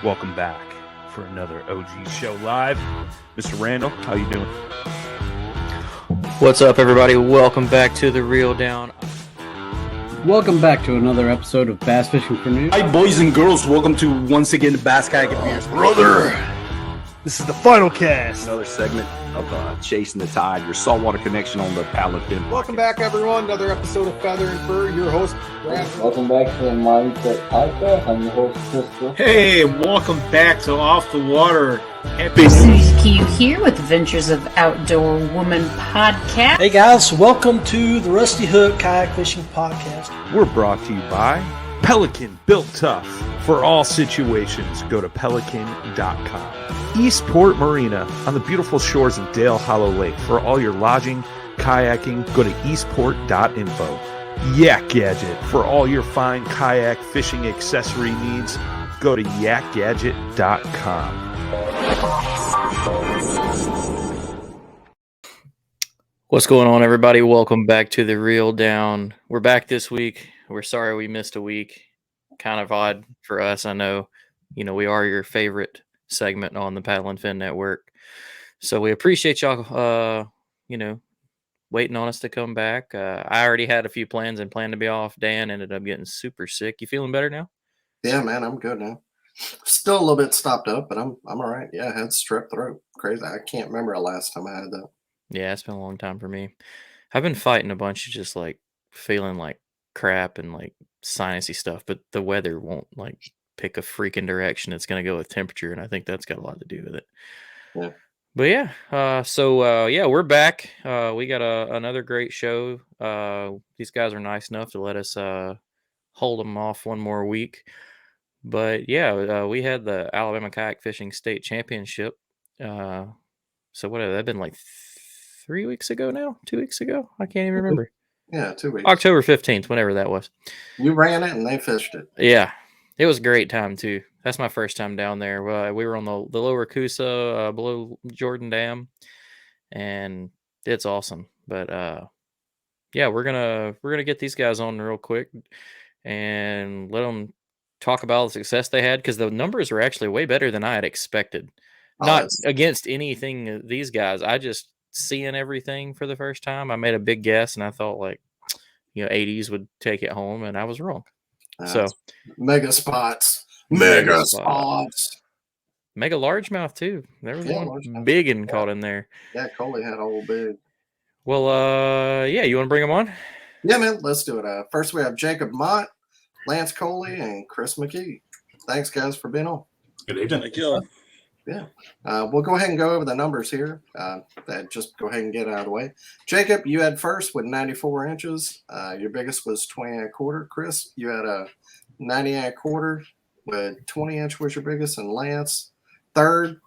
Welcome back for another OG Show Live. Mr. Randall, how you doing? What's up, everybody? Welcome back to The Reel Down. Welcome back to another episode of Bass Fishing for News. Hi, boys and girls. Welcome to once again the Bass Kayak Adventures. Brother, this is the final cast. Another segment of Chasing the Tide, your saltwater connection on the paddle fin. Welcome back, everyone. Another episode of Feather and Fur. Your host, Brad. Welcome back to the Mindset Podcast. I'm your host, Crystal. Hey, welcome back to Off the Water. Happy Susie Q here with Adventures of Outdoor Woman podcast. Hey guys, welcome to the Rusty Hook Kayak Fishing Podcast. We're brought to you by Pelican, built tough for all situations. Go to pelican.com. Eastport Marina on the beautiful shores of Dale Hollow Lake. For all your lodging, kayaking, go to eastport.info. Yak Gadget for all your fine kayak fishing accessory needs. Go to yakgadget.com. What's going on, everybody? Welcome back to The Reel Down. We're back this week. We're sorry we missed a week. Kind of odd for us, I know. You know, we are your favorite segment on the Paddle and Fin Network. So we appreciate y'all, waiting on us to come back. I already had a few plans and planned to be off. Dan ended up getting super sick. You feeling better now? Yeah, man, I'm good now. Still a little bit stopped up, but I'm all right. Yeah, I had strep throat. Crazy. I can't remember the last time I had that. Yeah, it's been a long time for me. I've been fighting a bunch of just like feeling like crap and like sinusy stuff, but the weather won't like pick a freaking direction. It's going to go with temperature, and I think that's got a lot to do with it. Yeah. But yeah, we're back. We got another great show. These guys are nice enough to let us hold them off one more week. But yeah, we had the Alabama Kayak Fishing State Championship. So what have that been, like 3 weeks ago now? 2 weeks ago? I can't even remember. Yeah, 2 weeks. October 15th, whenever that was. You ran it and they fished it. Yeah, it was a great time too. That's my first time down there. We were on the lower Coosa, below Jordan Dam, and it's awesome. But yeah, we're gonna get these guys on real quick and let them talk about the success they had, because the numbers were actually way better than I had expected. Not against anything these guys. I just seeing everything for the first time. I made a big guess, and I thought 80s would take it home, and I was wrong. So mega spots. Mega largemouth too. There was one big and caught in there. Yeah, Coley had a whole big. Well, yeah, you want to bring them on? Yeah, man, let's do it. First, we have Jacob Mott, Lance Coley, and Chris McKee. Thanks, guys, for being on. Good evening. Thank you. Yeah. We'll go ahead and go over the numbers here. Just go ahead and get out of the way. Jacob, you had first with 94 inches. Your biggest was 20.25. Chris, you had a 90.25 with 20 inch was your biggest, and Lance third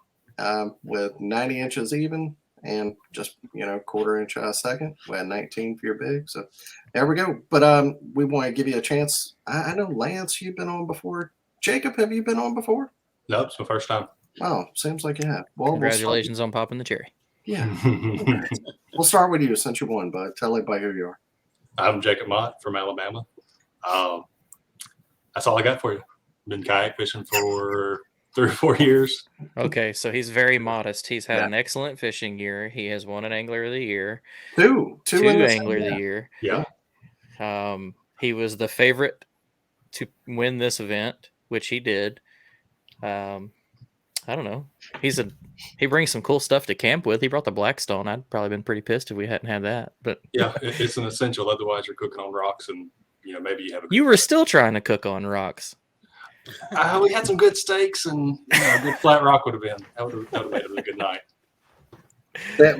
with 90 inches even, and just quarter inch second with 19 for your big. So there we go. But we want to give you a chance. I know, Lance, you've been on before. Jacob, have you been on before? Nope, it's my first time. Oh, seems like you have. Well, congratulations on popping the cherry. Yeah. We'll start with you since you won, bud. Tell everybody who you are. I'm Jacob Mott from Alabama. That's all I got for you. Been kayak fishing for 3 or 4 years. Okay, so he's very modest. He's had an excellent fishing year. He has won an Angler of the Year. Two Angler of the Year. Yeah. He was the favorite to win this event, which he did. I don't know. He brings some cool stuff to camp with. He brought the Blackstone. I'd probably been pretty pissed if we hadn't had that. But yeah, it's an essential. Otherwise, you're cooking on rocks, and maybe you have. You were still trying to cook on rocks. We had some good steaks, and a good flat rock would have been. That would have made it a good night. They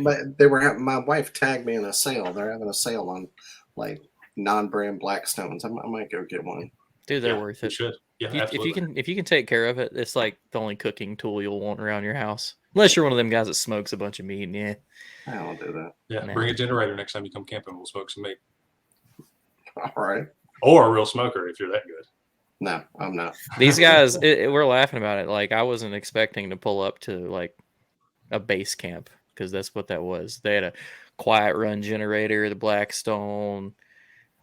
were. My wife tagged me in a sale. They're having a sale on like non-brand Blackstones. I might go get one. Dude, they're worth it. You should. Yeah, absolutely. If you can take care of it, it's like the only cooking tool you'll want around your house. Unless you're one of them guys that smokes a bunch of meat. Yeah, I don't do that. Yeah, bring a generator next time you come camping. We'll smoke some meat. All right. Or a real smoker if you're that good. No, I'm not. These guys, we're laughing about it. Like, I wasn't expecting to pull up to like a base camp, because that's what that was. They had a quiet run generator, the Blackstone.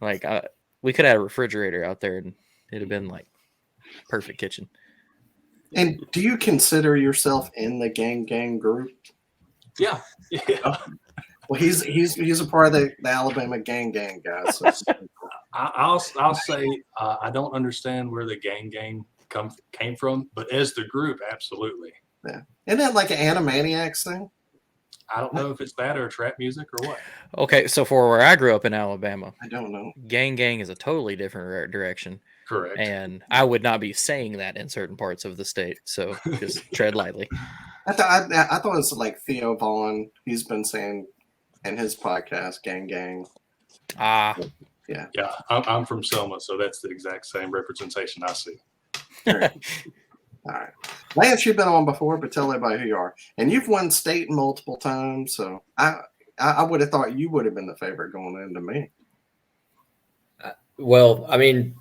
Like, we could have a refrigerator out there, and it'd have been like perfect kitchen. And do you consider yourself in the gang group? Yeah. Well, he's a part of the Alabama gang guys. So I'll say I don't understand where the gang came from, but as the group, absolutely. yeah. Isn't that like an Animaniacs thing? I don't know if it's that or trap music or what. Okay, so for where I grew up in Alabama, I don't know. gang is a totally different direction. Correct. And I would not be saying that in certain parts of the state. So just tread lightly. I thought it was like Theo Vaughn. He's been saying in his podcast, gang. Ah. Yeah. Yeah, I'm from Selma, so that's the exact same representation I see. All right. Lance, you've been on before, but tell everybody who you are. And you've won state multiple times, so I would have thought you would have been the favorite going into me. Well, I mean,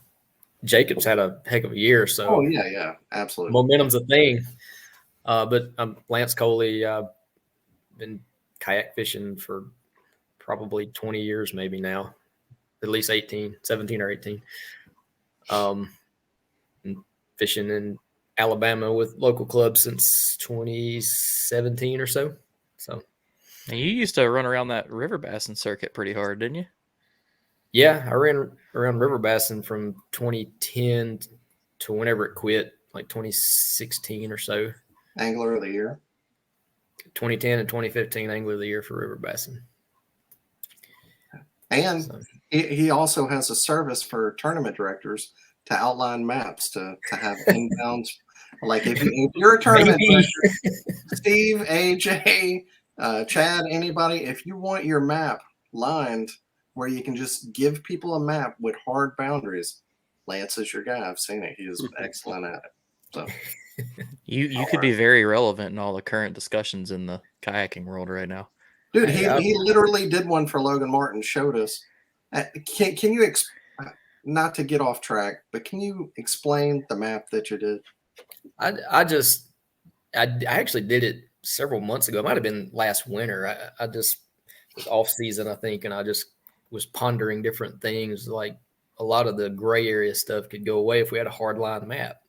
Jacob's had a heck of a year, so oh yeah, absolutely. Momentum's a thing. But I'm Lance Coley. Been kayak fishing for probably 20 years, maybe now, at least 17 or 18. And fishing in Alabama with local clubs since 2017 or so. So, and you used to run around that river bassin circuit pretty hard, didn't you? Yeah, I ran around river bassin from 2010 to whenever it quit, like 2016 or so. Angler of the year. 2010 and 2015 Angler of the Year for river bassin. And so, he also has a service for tournament directors to outline maps to have inbounds. Like if you're a tournament director, Steve, AJ, Chad, anybody, if you want your map lined where you can just give people a map with hard boundaries, Lance is your guy. I've seen it. He is excellent at it. So you could be very relevant in all the current discussions in the kayaking world right now. Dude, he literally did one for Logan Martin, showed us. Can you not to get off track, but can you explain the map that you did? I actually did it several months ago. It might have been last winter. I just was off season, I think, and I just was pondering different things. Like a lot of the gray area stuff could go away if we had a hard line map.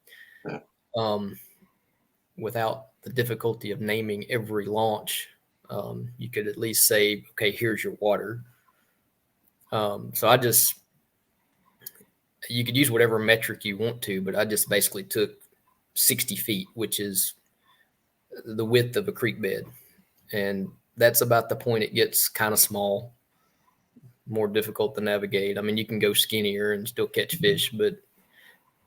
Yeah. Without the difficulty of naming every launch, you could at least say, okay, here's your water. So you could use whatever metric you want to, but I just basically took 60 feet, which is the width of a creek bed. And that's about the point it gets kind of small, more difficult to navigate. I mean, you can go skinnier and still catch fish, but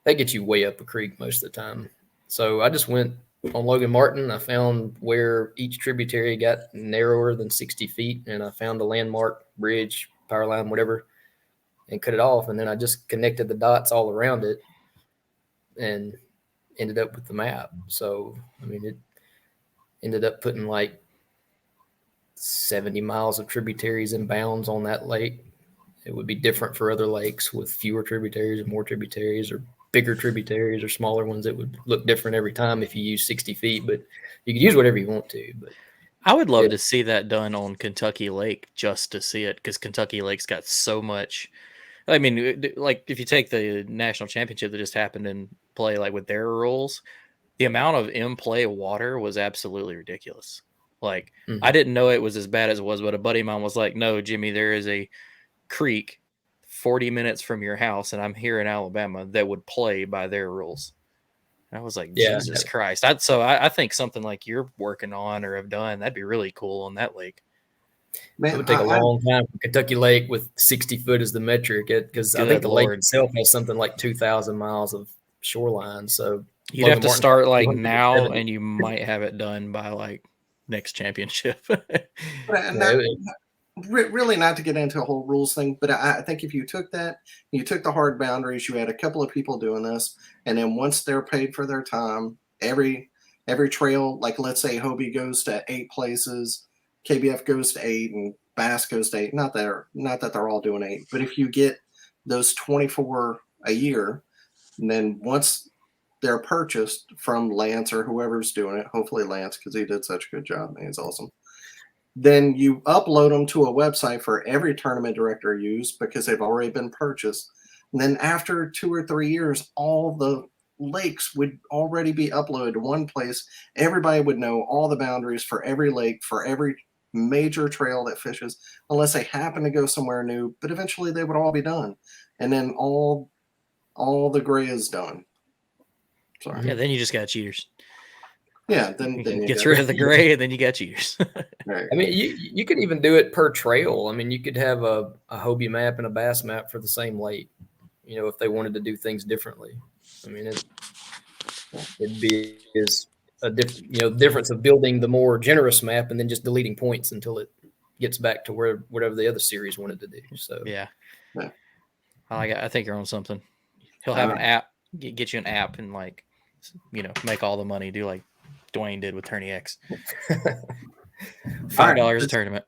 that gets you way up a creek most of the time. So I just went on Logan Martin. I found where each tributary got narrower than 60 feet, and I found a landmark, bridge, power line, whatever, and cut it off. And then I just connected the dots all around it and ended up with the map. So, I mean, it ended up putting like 70 miles of tributaries in bounds on that lake. It would be different for other lakes with fewer tributaries or more tributaries or bigger tributaries or smaller ones. It would look different every time if you use 60 feet, but you could use whatever you want to. But I would love to see that done on Kentucky Lake just to see it, because Kentucky Lake's got so much. I mean, like if you take the national championship that just happened in play, like with their rules, the amount of in-play water was absolutely ridiculous. Like I didn't know it was as bad as it was, but a buddy of mine was like, no, Jimmy, there is a creek 40 minutes from your house, and I'm here in Alabama, that would play by their rules. And I was like, Jesus Christ. I think something like you're working on or have done, that'd be really cool on that lake. Man, it would take a long time for Kentucky Lake with 60 foot as the metric, because I think the lake itself has something like 2,000 miles of shoreline. So you'd have to start like now, and you might have it done by like next championship. Really not to get into a whole rules thing, but I think if you took that, you took the hard boundaries, you had a couple of people doing this, and then once they're paid for their time, every trail, like let's say Hobie goes to 8 places, KBF goes to 8, and Bass goes to 8. Not that they're all doing 8, but if you get those 24 a year, and then once they're purchased from Lance or whoever's doing it, hopefully Lance, because he did such a good job, man, he's awesome. Then you upload them to a website for every tournament director use, because they've already been purchased. And then after 2 or 3 years, all the lakes would already be uploaded to one place. Everybody would know all the boundaries for every lake, for every major trail that fishes, unless they happen to go somewhere new. But eventually they would all be done. And then all the gray is done. Sorry. Yeah, then you just got cheaters. Yeah, then you gets got rid of the gray, and then you got cheaters. Right. I mean, you could even do it per trail. I mean, you could have a Hobie map and a bass map for the same lake, you know, if they wanted to do things differently. I mean, it'd be difference of building the more generous map and then just deleting points until it gets back to whatever the other series wanted to do. So yeah. Yeah. I think you're on something. He'll have an app, get you an app, and like, you know, make all the money. Do like Dwayne did with Tourney X. $5 a tournament.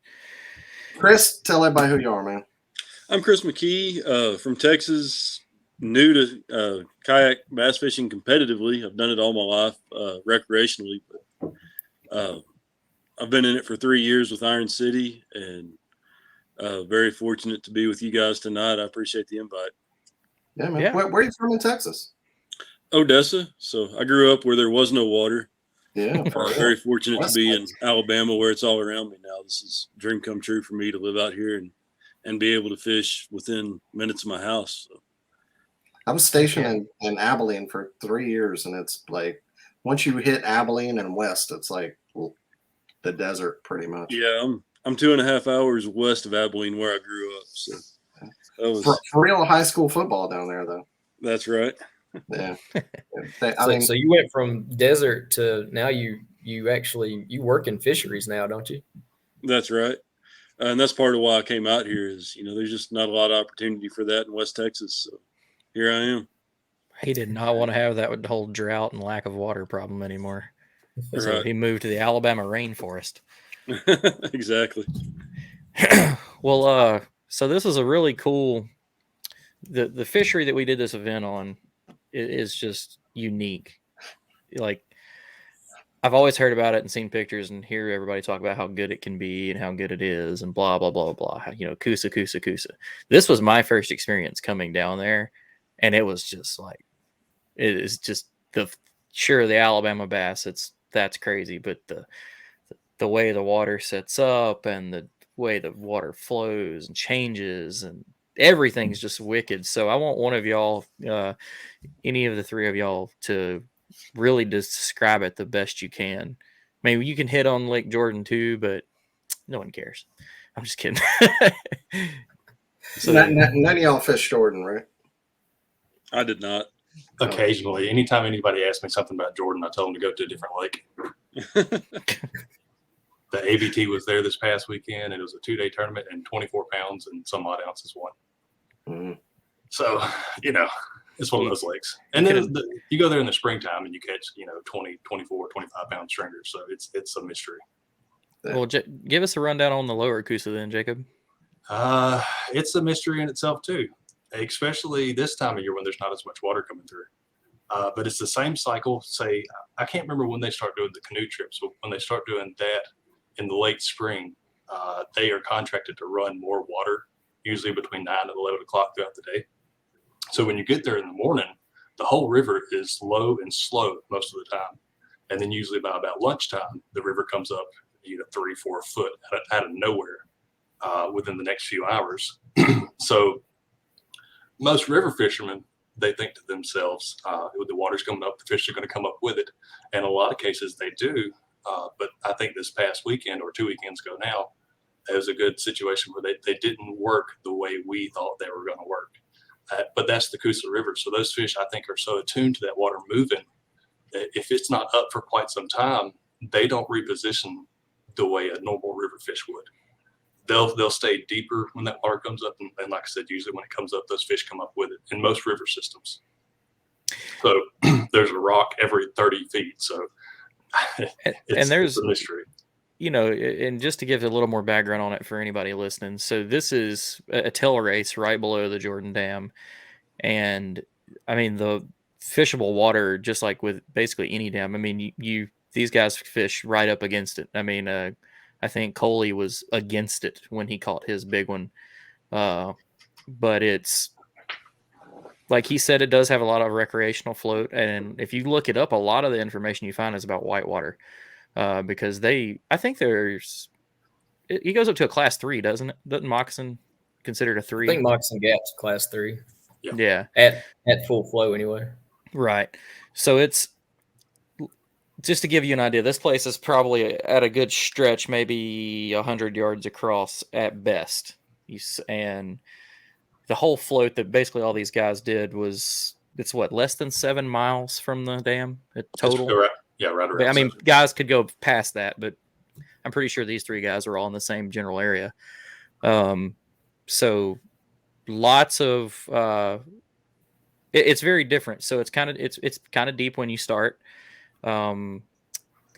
Chris, tell everybody who you are, man. I'm Chris McKee from Texas. New to kayak bass fishing competitively. I've done it all my life recreationally, but I've been in it for 3 years with Iron City, and very fortunate to be with you guys tonight. I appreciate the invite. Yeah, man. Yeah. Where are you from in Texas? Odessa. So I grew up where there was no water. Yeah. Very fortunate to be in Alabama where it's all around me now. This is a dream come true for me to live out here and be able to fish within minutes of my house. So. I was stationed in Abilene for 3 years, and it's like once you hit Abilene and west, it's like the desert pretty much. Yeah, I'm 2.5 hours west of Abilene where I grew up. So that was for real high school football down there, though. That's right. Yeah. So you went from desert to now you work in fisheries now, don't you? That's right. And that's part of why I came out here is, you know, there's just not a lot of opportunity for that in West Texas. So here I am. He did not want to have that whole drought and lack of water problem anymore. So Right. he moved to the Alabama rainforest. Exactly. Well, so this is a really cool, the fishery that we did this event on is just unique. Like, I've always heard about it and seen pictures and hear everybody talk about how good it can be and how good it is and blah, blah, blah, blah. You know, Coosa. This was my first experience coming down there, and it was just like, it is just the Alabama bass, that's crazy, but the way the water sets up and the way the water flows and changes and everything's just wicked. So I want one of y'all, any of the three of y'all, to really describe it the best you can. Maybe you can hit on Lake Jordan too, but no one cares. I'm just kidding. So none of y'all fish Jordan, right? I did not. Occasionally, anytime anybody asks me something about Jordan, I tell them to go to a different lake. The ABT was there this past weekend, and it was a 2-day tournament, and 24 pounds and some odd ounces won. Mm-hmm. So, you know, it's one of those lakes. And then you go there in the springtime and you catch, 20, 24, 25 pound stringers. So it's a mystery. Well, give us a rundown on the lower Coosa then, Jacob. It's a mystery in itself too, especially this time of year when there's not as much water coming through. But it's the same cycle. Say, I can't remember when they start doing the canoe trips, but when they start doing that in the late spring, they are contracted to run more water, usually between 9 and 11 o'clock throughout the day. So when you get there in the morning, the whole river is low and slow most of the time. And then usually by about lunchtime, the river comes up 3-4 foot out of nowhere within the next few hours. So most river fishermen, they think to themselves, the water's coming up, the fish are going to come up with it. And in a lot of cases they do. But I think this past weekend or 2 weekends ago now, it was a good situation where they didn't work the way we thought they were going to work. But that's the Coosa River. So those fish, I think, are so attuned to that water moving that if it's not up for quite some time, they don't reposition the way a normal river fish would. They'll stay deeper when that water comes up. And like I said, usually when it comes up, those fish come up with it in most river systems. So there's a rock every 30 feet. So it's a mystery. And just to give a little more background on it for anybody listening. So this is a tail race right below the Jordan Dam. And I mean, the fishable water, just like with basically any dam, I mean, these guys fish right up against it. I mean, I think Coley was against it when he caught his big one. But it's like he said, it does have a lot of recreational float, and if you look it up, a lot of the information you find is about whitewater, because I think he goes up to a class 3, doesn't it? Doesn't Moccasin considered a 3? I think Moccasin Gap's class 3. Yeah. At full flow anyway. Right. So it's, just to give you an idea, this place is probably at a good stretch, maybe 100 yards across at best. And the whole float that basically all these guys did it's what, less than 7 miles from the dam total? Right around. I mean, guys could go past that, but I'm pretty sure these 3 guys are all in the same general area. So lots of it's very different. So it's kind of deep when you start.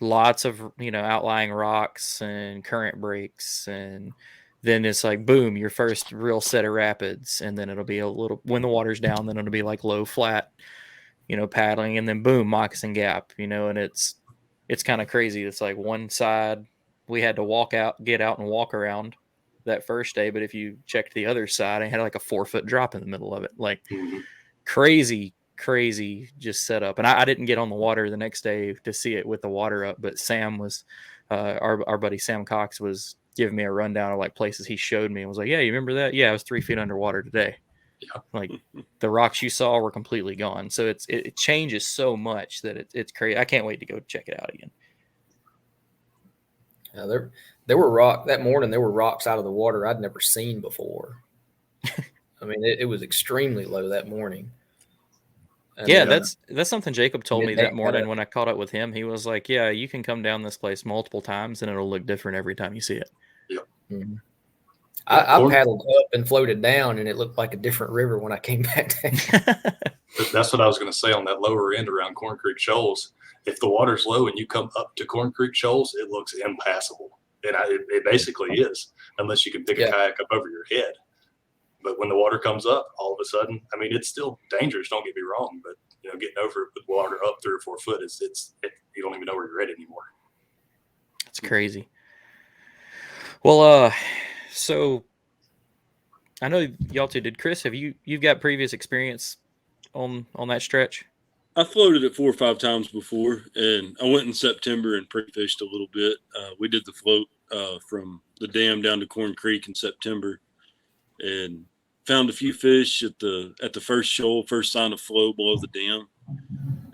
Lots of outlying rocks and current breaks, and then it's like boom, your first real set of rapids, and then it'll be a little, when the water's down, then it'll be like low flat, paddling, and then boom, Moccasin Gap, and it's kind of crazy. It's like one side we had to get out and walk around that first day, but if you checked the other side, I had like a 4-foot drop in the middle of it, like crazy just set up. And I didn't get on the water the next day to see it with the water up, but Sam was our buddy Sam Cox was giving me a rundown of like places he showed me and was like, yeah, you remember that? Yeah, I was 3 feet underwater today. Yeah. Like the rocks you saw were completely gone. So it changes so much that it's crazy. I can't wait to go check it out again. Yeah, there were that morning. There were rocks out of the water I'd never seen before. I mean, it was extremely low that morning. And yeah, that's something Jacob told me that morning when I caught up with him. He was like, yeah, you can come down this place multiple times and it'll look different every time you see it. Yep. Mm-hmm. I paddled up and floated down, and it looked like a different river when I came back down. That's what I was going to say on that lower end around Corn Creek Shoals. If the water's low and you come up to Corn Creek Shoals, it looks impassable. And it basically is, unless you can pick a kayak up over your head. But when the water comes up, all of a sudden, I mean, it's still dangerous. Don't get me wrong, but getting over it with water up 3 or 4 foot you don't even know where you're at anymore. It's crazy. Well, so I know y'all two did. Chris, you've got previous experience on that stretch? I floated it 4 or 5 times before, and I went in September and pre-fished a little bit. We did the float from the dam down to Corn Creek in September, and found a few fish at the first shoal, first sign of flow below the dam.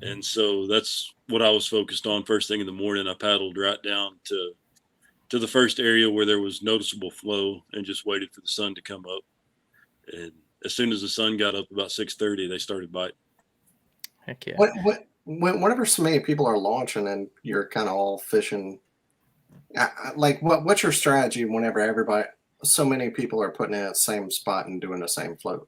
And so that's what I was focused on first thing in the morning. I paddled right down to the first area where there was noticeable flow and just waited for the sun to come up. And as soon as the sun got up about 6:30, they started biting. Heck yeah. Whenever so many people are launching and you're kind of all fishing, like what's your strategy whenever so many people are putting in the same spot and doing the same float?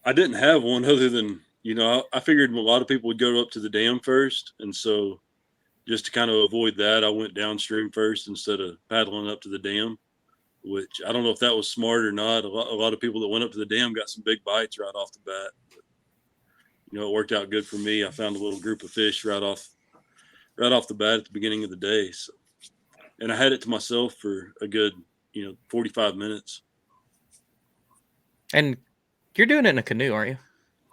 I didn't have one other than, I figured a lot of people would go up to the dam first. And so just to kind of avoid that, I went downstream first instead of paddling up to the dam, which I don't know if that was smart or not. A lot of people that went up to the dam got some big bites right off the bat. But, it worked out good for me. I found a little group of fish right off the bat at the beginning of the day. So, and I had it to myself for a good, 45 minutes. And you're doing it in a canoe, aren't you?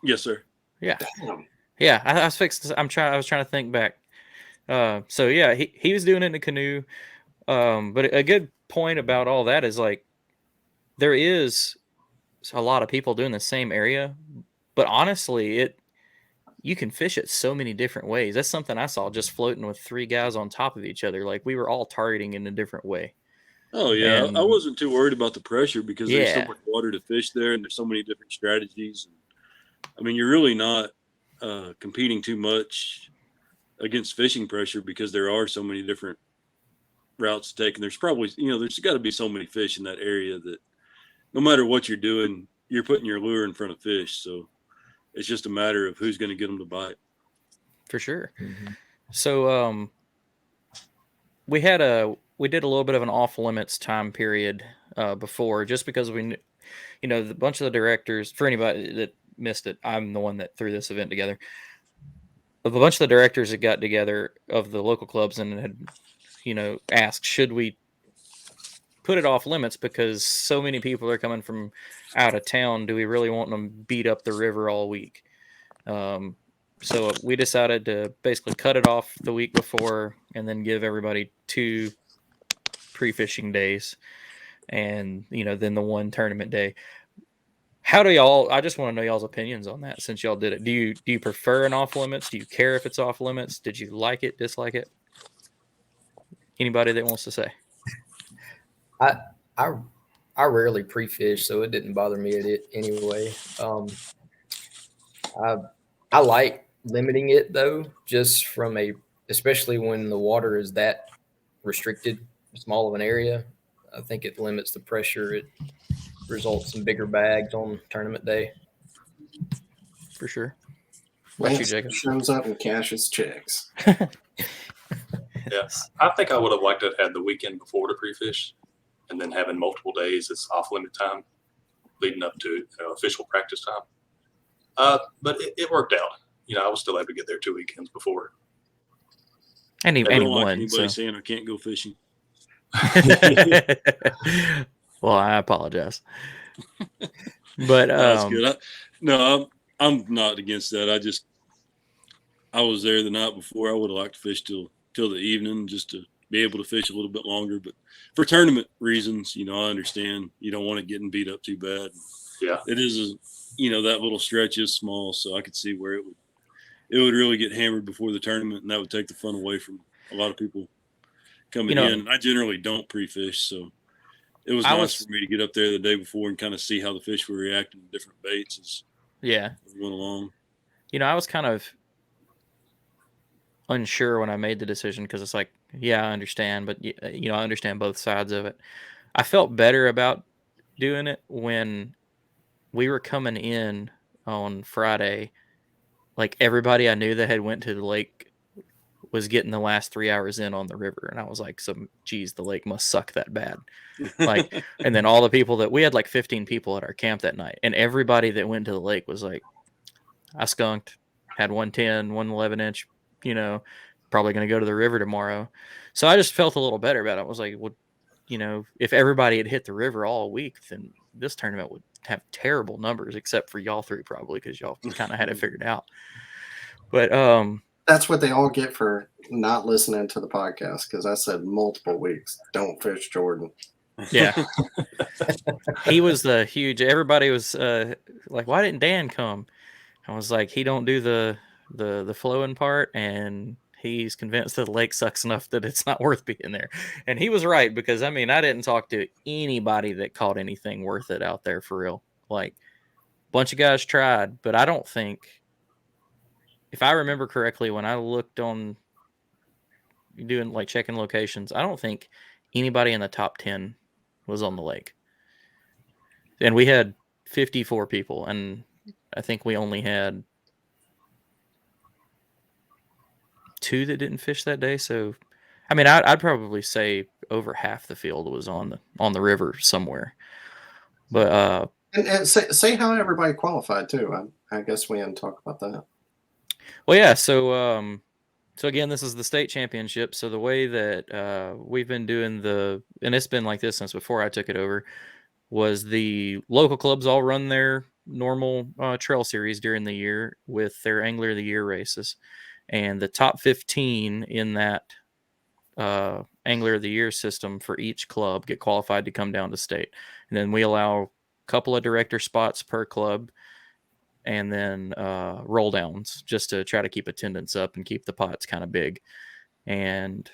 Yes, sir. Yeah. Damn. Yeah. I was trying to think back. So yeah, he was doing it in a canoe. But a good point about all that is like, there is a lot of people doing the same area, but honestly, you can fish it so many different ways. That's something I saw just floating with 3 guys on top of each other. Like we were all targeting in a different way. Oh yeah. I wasn't too worried about the pressure because there's so much water to fish there and there's so many different strategies. I mean, you're really not competing too much against fishing pressure because there are so many different routes to take. And there's probably, there's got to be so many fish in that area that no matter what you're doing, you're putting your lure in front of fish. So it's just a matter of who's going to get them to bite. For sure. Mm-hmm. So we did a little bit of an off limits time period before, just because we, the bunch of the directors, for anybody that missed it, I'm the one that threw this event together. A bunch of the directors that got together of the local clubs and had, asked, should we put it off limits because so many people are coming from out of town. Do we really want them beat up the river all week? So we decided to basically cut it off the week before and then give everybody 2 pre-fishing days and, then the 1 tournament day. How do y'all, I just want to know y'all's opinions on that since y'all did it. Do you prefer an off limits? Do you care if it's off limits? Did you like it, dislike it? Anybody that wants to say? I rarely pre-fish, so it didn't bother me at it anyway. I like limiting it though, just from especially when the water is that restricted, small of an area. I think it limits the pressure. It results in bigger bags on tournament day. For sure. Lance shows up and cashes checks. Yeah, I think I would have liked to have had the weekend before to pre-fish, and then having multiple days as off-limit time, leading up to official practice time. But it worked out. I was still able to get there 2 weekends before. Anybody saying I can't go fishing. Well, I apologize. But that's good. I'm not against that. I was there the night before. I would have liked to fish till the evening just to be able to fish a little bit longer. But for tournament reasons, I understand you don't want it getting beat up too bad. Yeah, it is. That little stretch is small, so I could see where it would really get hammered before the tournament, and that would take the fun away from a lot of people coming in. I generally don't pre-fish, so it was nice for me to get up there the day before and kind of see how the fish were reacting to different baits as we went along. I was kind of unsure when I made the decision because it's like, yeah, I understand, but I understand both sides of it. I felt better about doing it when we were coming in on Friday. Like everybody I knew that had went to the lake was getting the last 3 hours in on the river, and I was like, geez, the lake must suck that bad. Like, and then all the people we had like 15 people at our camp that night, and everybody that went to the lake was like, I skunked, had 110, 111 inch, probably going to go to the river tomorrow. So I just felt a little better about it. I was like, well, if everybody had hit the river all week, then this tournament would have terrible numbers, except for y'all 3 probably, because y'all kind of had it figured out. But that's what they all get for not listening to the podcast, because I said multiple weeks, don't fish Jordan. Yeah. He was the huge, everybody was like, why didn't Dan come? I was like, he don't do the flowing part, and he's convinced that the lake sucks enough that it's not worth being there. And he was right, because I didn't talk to anybody that caught anything worth it out there for real. Like, a bunch of guys tried, but I don't think, if I remember correctly, when I looked on doing like checking locations, I don't think anybody in the top 10 was on the lake. And we had 54 people, and I think we only had 2 that didn't fish that day. So, I'd probably say over half the field was on the river somewhere. But and say how everybody qualified too. I guess we hadn't talked about that. Well, yeah. So again, this is the state championship. So the way that we've been doing and it's been like this since before I took it over, was the local clubs all run their normal trail series during the year with their Angler of the Year races. And the top 15 in that Angler of the Year system for each club get qualified to come down to state. And then we allow a couple of director spots per club, and then roll downs just to try to keep attendance up and keep the pots kind of big. And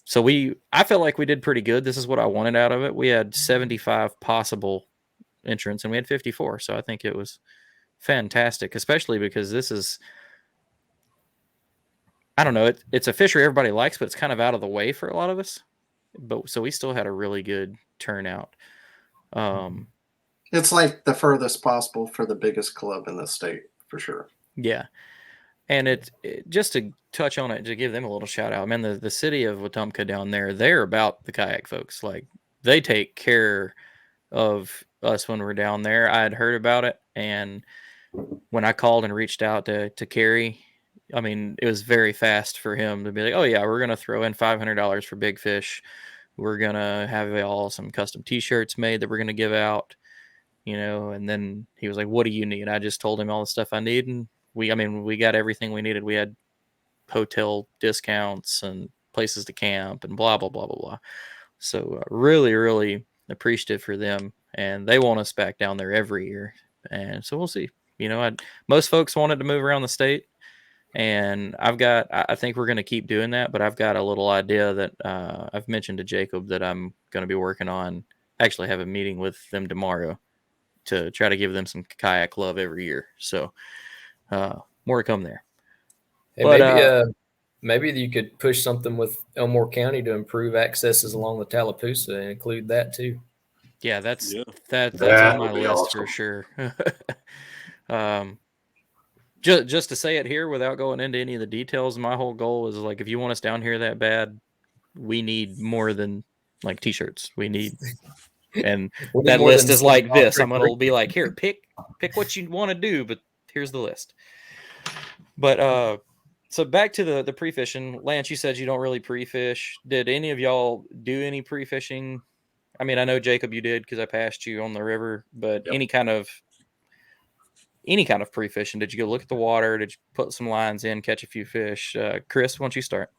so I felt like we did pretty good. This is what I wanted out of it. We had 75 possible entrants, and we had 54. So I think it was fantastic, especially because this is, I don't know, it's a fishery everybody likes, but it's kind of out of the way for a lot of us. But so we still had a really good turnout. It's like the furthest possible for the biggest club in the state, for sure. Yeah. And it just to touch on it, to give them a little shout out, the city of Wetumpka down there, they're about the kayak folks. Like, they take care of us when we're down there. I had heard about it, and when I called and reached out to Kerry, it was very fast for him to be like, oh yeah, we're going to throw in $500 for big fish. We're going to have all some custom t-shirts made that we're going to give out, and then he was like, what do you need? I just told him all the stuff I need. And we got everything we needed. We had hotel discounts and places to camp and blah, blah, blah, blah, blah. So really, really appreciative for them. And they want us back down there every year. And so we'll see. Most folks wanted to move around the state. And I think we're going to keep doing that. But I've got a little idea that I've mentioned to Jacob that I'm going to be working on. Actually have a meeting with them tomorrow to try to give them some kayak love every year. So more to come there. Hey, But, maybe you could push something with Elmore County to improve accesses along the Tallapoosa and include that too. Yeah, that's That on my would be list awesome. for sure. Just to say it here without going into any of the details, my whole goal is like, if you want us down here that bad, we need more than like t-shirts. We need, and that list is like this. I'm going to be like, here, pick what you want to do, but here's the list. But, so back to the pre-fishing. Lance, you said you don't really pre-fish. Did any of y'all do any pre-fishing? I mean, I know Jacob, you did because I passed you on the river, but any kind of pre-fishing, did you go look at the water? Did you put some lines in, catch a few fish? Chris, why don't you start?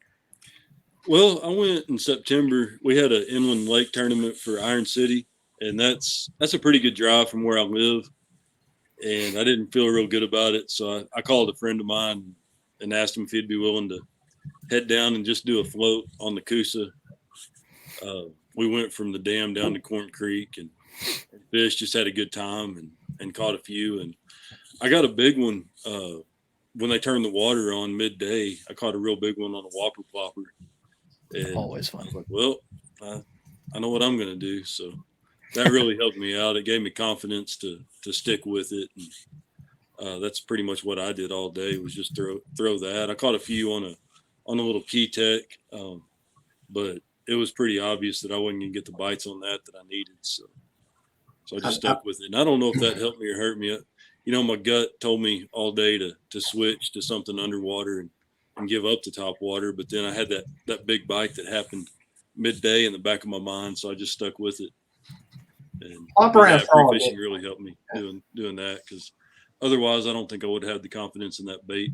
Well, I went in September. We had an inland lake tournament for Iron City, and that's a pretty good drive from where I live. And I didn't feel real good about it, so I called a friend of mine and asked him if he'd be willing to head down and just do a float on the Coosa. We went from the dam down to Corn Creek and fished, just had a good time and caught a few. And I got a big one when they turned the water on midday. I caught a real big one on a whopper plopper. And always fun. I was like, well, I know what I'm going to do. So that really helped me out. It gave me confidence to stick with it. And that's pretty much what I did all day, was just throw that. I caught a few on a little key tech, but it was pretty obvious that I wasn't going to get the bites on that I needed. So I just stuck with it. And I don't know if that helped me or hurt me. My gut told me all day to switch to something underwater and give up the top water. But then I had that big bite that happened midday in the back of my mind. So I just stuck with it. And pre-fishing really helped me doing that, because otherwise I don't think I would have the confidence in that bait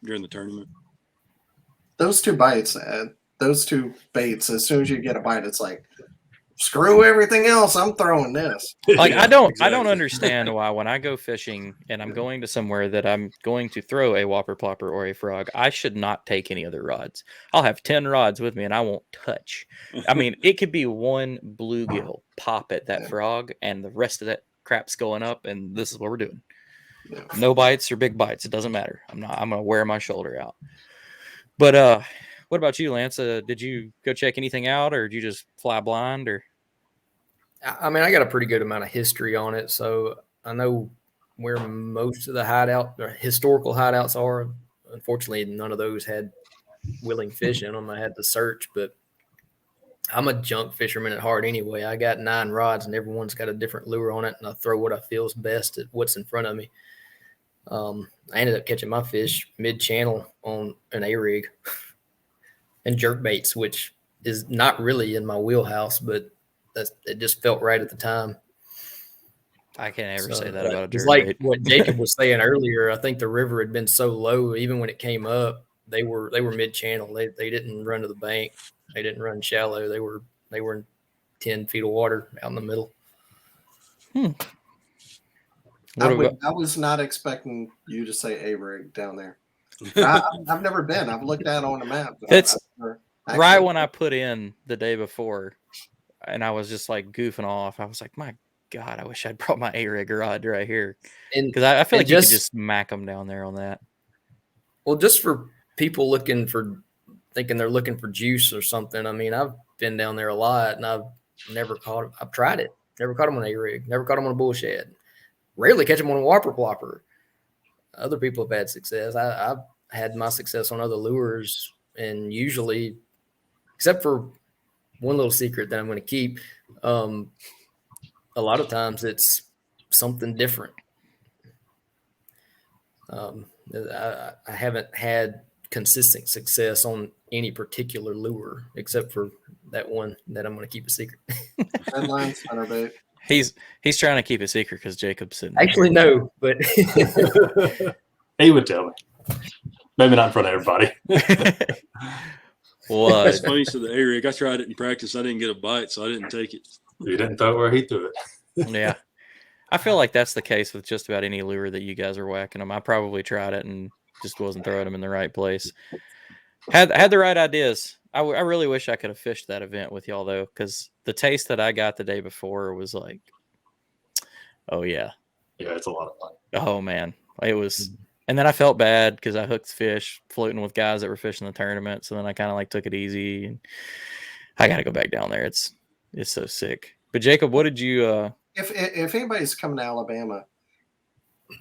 during the tournament. Those two baits, as soon as you get a bite, it's like, screw everything else, I'm throwing this. Like, I don't understand why when I go fishing and I'm going to somewhere that I'm going to throw a whopper plopper or a frog, I should not take any other rods. I'll have 10 rods with me and I won't touch. I mean, it could be one bluegill pop at that frog and the rest of that crap's going up, and this is what we're doing. Yeah. No bites or big bites, it doesn't matter. I'm gonna wear my shoulder out. But what about you, Lance? Did you go check anything out, or did you just fly blind? Or I mean, I got a pretty good amount of history on it, so I know where most of the historical hideouts are. Unfortunately, none of those had willing fish in them. I had to search, but I'm a junk fisherman at heart anyway. I got 9 rods, and everyone's got a different lure on it, and I throw what I feel is best at what's in front of me. I ended up catching my fish mid-channel on an A-rig and jerk baits, which is not really in my wheelhouse, but it just felt right at the time. I can't ever say that about a jerk like bait. What Jacob was saying earlier. I think the river had been so low, even when it came up, they were mid-channel. They didn't run to the bank. They didn't run shallow. They were in 10 feet of water out in the middle. I was not expecting you to say A-rig down there. I've never been. I've looked at it on the map. That's right when I put in the day before, and I was just like goofing off. I was like, my God, I wish I'd brought my A-rig rod right here. Because I feel like you could just smack them down there on that. Well, just for people thinking they're looking for juice or something. I mean, I've been down there a lot, and I've never caught them. I've tried it. Never caught them on an A-rig. Never caught them on a bull shed. Rarely catch them on a whopper plopper. Other people have had success. I've had my success on other lures, and usually, except for one little secret that I'm going to keep, a lot of times it's something different. I haven't had consistent success on any particular lure except for that one that I'm going to keep a secret. Headline, spinnerbait. He's trying to keep it secret because Jacob's sitting there. Actually, no, but he would tell me. Maybe not in front of everybody. Well, That's funny. So the Eric, I tried it in practice. I didn't get a bite, so I didn't take it. You didn't throw it where he threw it. yeah. I feel like that's the case with just about any lure that you guys are whacking them. I probably tried it and just wasn't throwing them in the right place. Had the right ideas. I really wish I could have fished that event with y'all though, because the taste that I got the day before was like, oh yeah, it's a lot of fun. Oh man, it was. And then I felt bad because I hooked fish floating with guys that were fishing the tournament. So then I kind of like took it easy, and I got to go back down there. It's so sick. But Jacob, what did you? If anybody's coming to Alabama,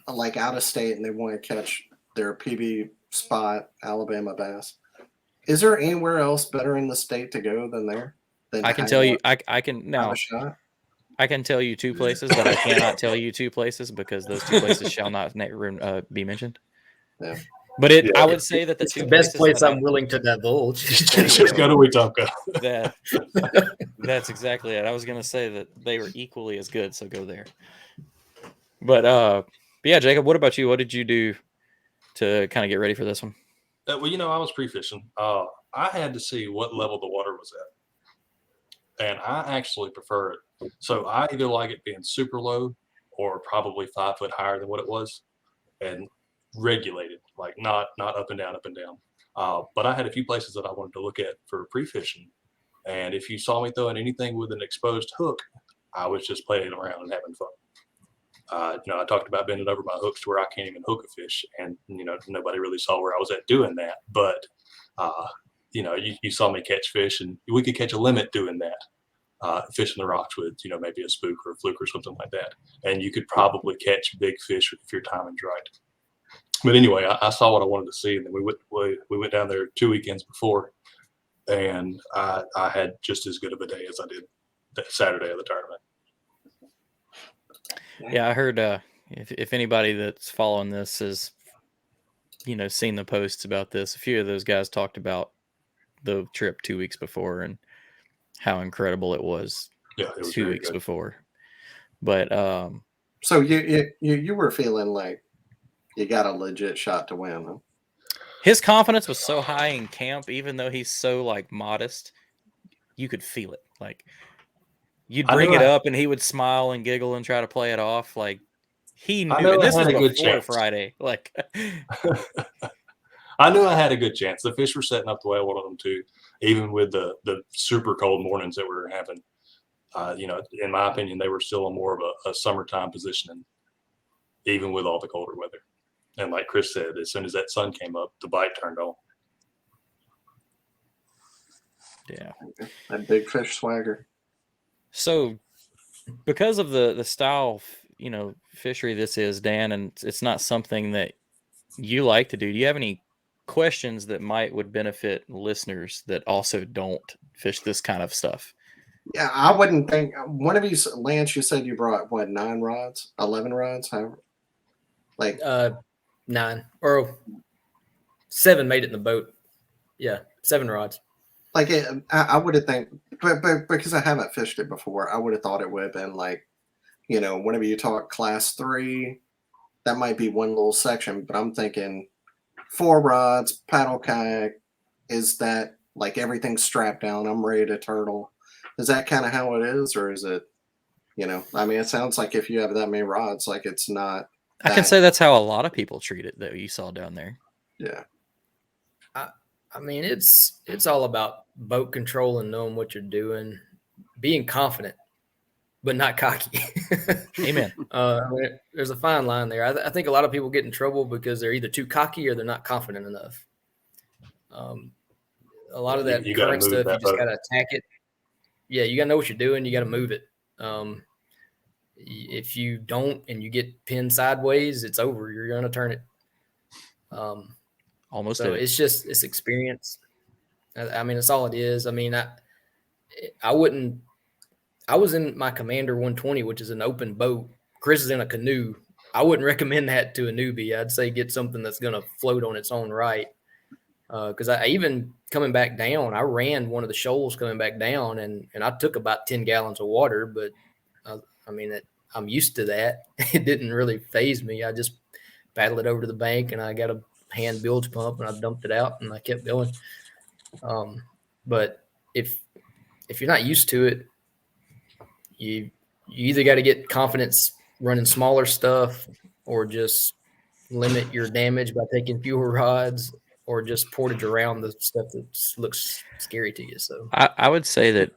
like out of state, and they want to catch their PB spot Alabama bass, is there anywhere else better in the state to go than there? I can tell you. I can now. I can tell you two places, but I cannot tell you two places because those two places shall not be mentioned. Yeah. But I would say that the best place I'm willing to divulge. Just go to Wetumpka. That's exactly it. I was going to say that they were equally as good, so go there. But yeah, Jacob, what about you? What did you do to kind of get ready for this one? Well, I was pre-fishing. I had to see what level the water was at, and I actually prefer it. So I either like it being super low or probably 5 foot higher than what it was, and regulated, like not up and down. But I had a few places that I wanted to look at for pre-fishing, and if you saw me throwing anything with an exposed hook, I was just playing around and having fun. I talked about bending over my hooks to where I can't even hook a fish, and nobody really saw where I was at doing that. But you saw me catch fish, and we could catch a limit doing that. Fishing the rocks with, maybe a spook or a fluke or something like that. And you could probably catch big fish if your timing's right. But anyway, I saw what I wanted to see, and then we went down there 2 weekends before, and I had just as good of a day as I did that Saturday of the tournament. Yeah, I heard if anybody that's following this has, seen the posts about this, a few of those guys talked about the trip 2 weeks before and how incredible it was. Yeah, it was 2 weeks good. Before. But so you were feeling like you got a legit shot to win, huh? His confidence was so high in camp, even though he's so like modest, you could feel it. Like you'd bring it up and he would smile and giggle and try to play it off. Like he knew. And this was before Friday. Like I knew I had a good chance. The fish were setting up the way I wanted them to, even with the super cold mornings that we were having. In my opinion, they were still in more of a summertime positioning, even with all the colder weather. And like Chris said, as soon as that sun came up, the bite turned on. Yeah. That big fish swagger. So because of the style, fishery this is, Dan, and it's not something that you like to do, do you have any questions that would benefit listeners that also don't fish this kind of stuff? Yeah, I wouldn't think one of you, Lance, you said you brought 9 rods, 11 rods, however. Like 9 or 7 made it in the boat. Yeah, 7 rods. Like I would have think, but because I haven't fished it before, I would have thought it would have been like, whenever you talk class 3, that might be one little section. But I'm thinking 4 rods, paddle kayak. Is that like everything's strapped down? I'm ready to turtle. Is that kind of how it is, or is it? It sounds like if you have that many rods, like it's not. I can say that's how a lot of people treat it, though. You saw down there. Yeah. It's all about boat control and knowing what you're doing, being confident, but not cocky. Amen. There's a fine line there. I think a lot of people get in trouble because they're either too cocky or they're not confident enough. A lot of that current stuff, you just got to attack it. Yeah, you got to know what you're doing. You got to move it. If you don't and you get pinned sideways, it's over. You're going to turn it. Almost. So it's experience. That's all it is. I was in my Commander 120, which is an open boat. Chris is in a canoe. I wouldn't recommend that to a newbie. I'd say get something that's going to float on its own right. Because I even coming back down, I ran one of the shoals coming back down, and I took about 10 gallons of water. But I mean, I'm used to that. It didn't really phase me. I just paddled it over to the bank, and I got a hand bilge pump, and I dumped it out, and I kept going. But if you're not used to it, you either got to get confidence running smaller stuff, or just limit your damage by taking fewer rods, or just portage around the stuff that looks scary to you. So I would say that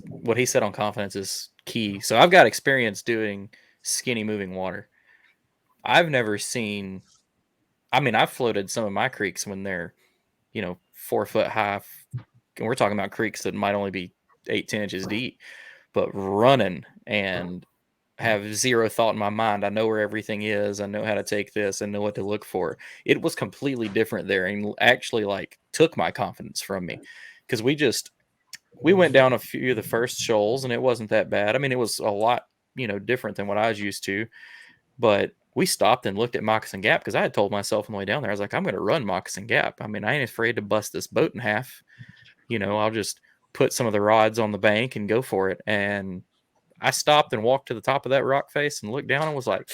what he said on confidence is key. So I've got experience doing skinny moving water. I've never seen, I mean, I've floated some of my creeks when they're, 4 foot high. And we're talking about creeks that might only be 8-10 inches deep, but running and have zero thought in my mind. I know where everything is. I know how to take this and know what to look for. It was completely different there, and actually took my confidence from me, because we went down a few of the first shoals and it wasn't that bad. I mean, it was a lot, different than what I was used to, but we stopped and looked at Moccasin Gap, because I had told myself on the way down there, I was like, I'm going to run Moccasin Gap. I mean, I ain't afraid to bust this boat in half. I'll just put some of the rods on the bank and go for it. And I stopped and walked to the top of that rock face and looked down and was like,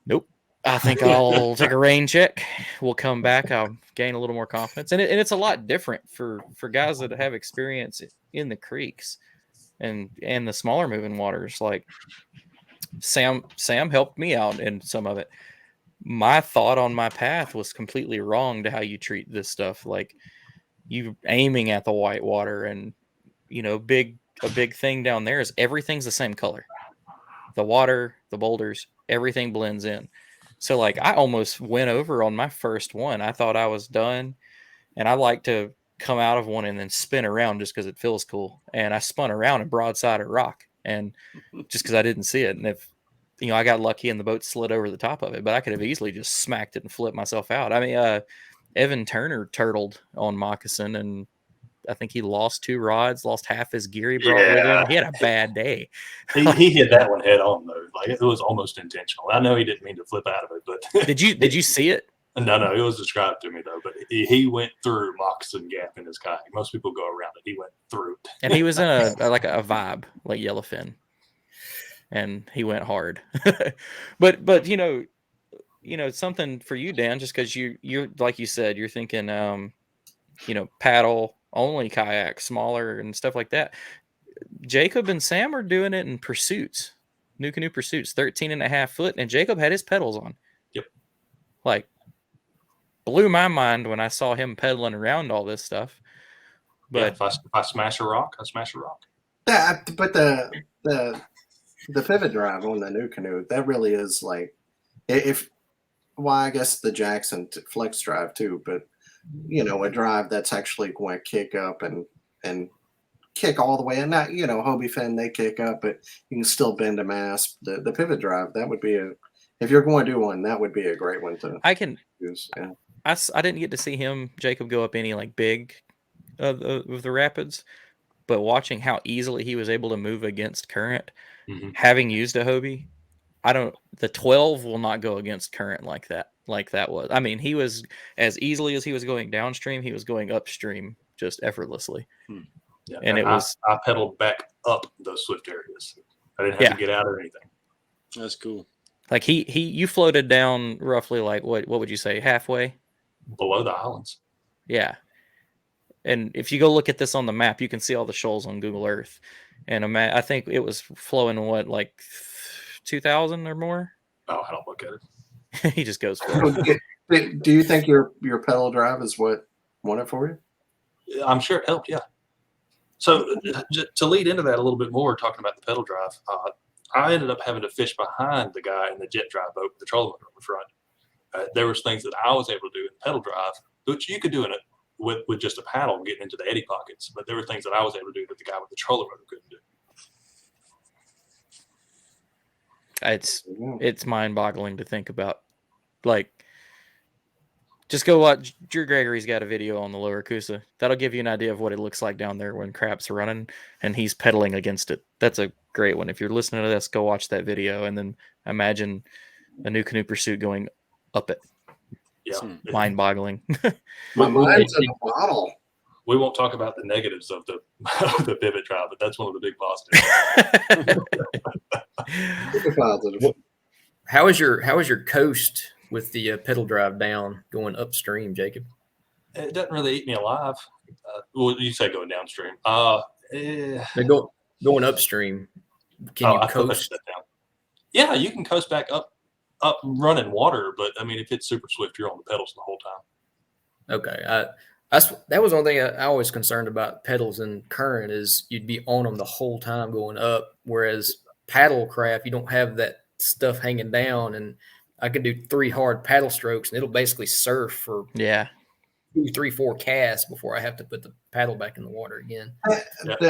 nope, I think I'll take a rain check. We'll come back. I'll gain a little more confidence. And it's a lot different for guys that have experience in the creeks and the smaller moving waters. Like Sam helped me out in some of it. My thought on my path was completely wrong to how you treat this stuff. Like, you aiming at the white water, and a big thing down there is everything's the same color. The water, the boulders, everything blends in. So I almost went over on my first one. I thought I was done, and I like to come out of one and then spin around just because it feels cool. And I spun around and broadside a rock, and just because I didn't see it. And if I got lucky and the boat slid over the top of it, but I could have easily just smacked it and flipped myself out. I mean, Evan Turner turtled on Moccasin, and I think he lost 2 rods, lost half his gear he brought with him. He had a bad day. He hit that one head on, though. It was almost intentional. I know he didn't mean to flip out of it, but did you see it? No, it was described to me though. But he went through Moccasin Gap in his kayak. Most people go around it. He went through it, and he was in a vibe like yellowfin, and he went hard. but something for you, Dan, just because you're like you said, you're thinking paddle only kayak, smaller and stuff like that. Jacob and Sam are doing it in pursuits, new canoe pursuits, 13.5 foot, and Jacob had his pedals on. Yep. Blew my mind when I saw him pedaling around all this stuff. But if I smash a rock, I smash a rock. Yeah, but the pivot drive on the new canoe, that really is I guess the Jackson flex drive too, but a drive that's actually going to kick up and kick all the way. And not, Hobie Fin, they kick up, but you can still bend a mast. The pivot drive, that would be if you're going to do one, that would be a great one to use. Yeah. I didn't get to see Jacob go up any big of the rapids, but watching how easily he was able to move against current, having used a Hobie, the 12 will not go against current like that was. I mean, he was, as easily as he was going downstream, he was going upstream just effortlessly. Yeah, and I pedaled back up those swift areas. I didn't have to get out or anything. That's cool. You floated down roughly what would you say, halfway? Below the islands. Yeah. And if you go look at this on the map, you can see all the shoals on Google Earth. And I think it was flowing 2,000 or more? Oh, I don't look at it. He just goes for it. Do you think your pedal drive is what won it for you? I'm sure it helped, yeah. So to lead into that a little bit more, talking about the pedal drive, I ended up having to fish behind the guy in the jet drive boat with the trolling motor on the front. There was things that I was able to do in the pedal drive, which you could do in it with just a paddle getting into the eddy pockets. But there were things that I was able to do that the guy with the trolling motor couldn't do. It's mind-boggling to think about. Just go watch. Drew Gregory's got a video on the lower Coosa. That'll give you an idea of what it looks like down there when crap's running and he's pedaling against it. That's a great one. If you're listening to this, go watch that video and then imagine a new canoe pursuit going up it. mind-boggling. My mind's in a bottle. We won't talk about the negatives of the the pivot drive, but that's one of the big positives. Super positive. How is your coast with the pedal drive down going upstream, Jacob? It doesn't really eat me alive. Well, you say going downstream. Going upstream. Can you coast? That down. Yeah, you can coast back up running water, but I mean, if it's super swift, you're on the pedals the whole time. Okay, that was one thing I always concerned about pedals and current is you'd be on them the whole time going up, whereas paddle craft you don't have that stuff hanging down, and I can do 3 hard paddle strokes and it'll basically surf for 2, 3, 4 casts before I have to put the paddle back in the water again.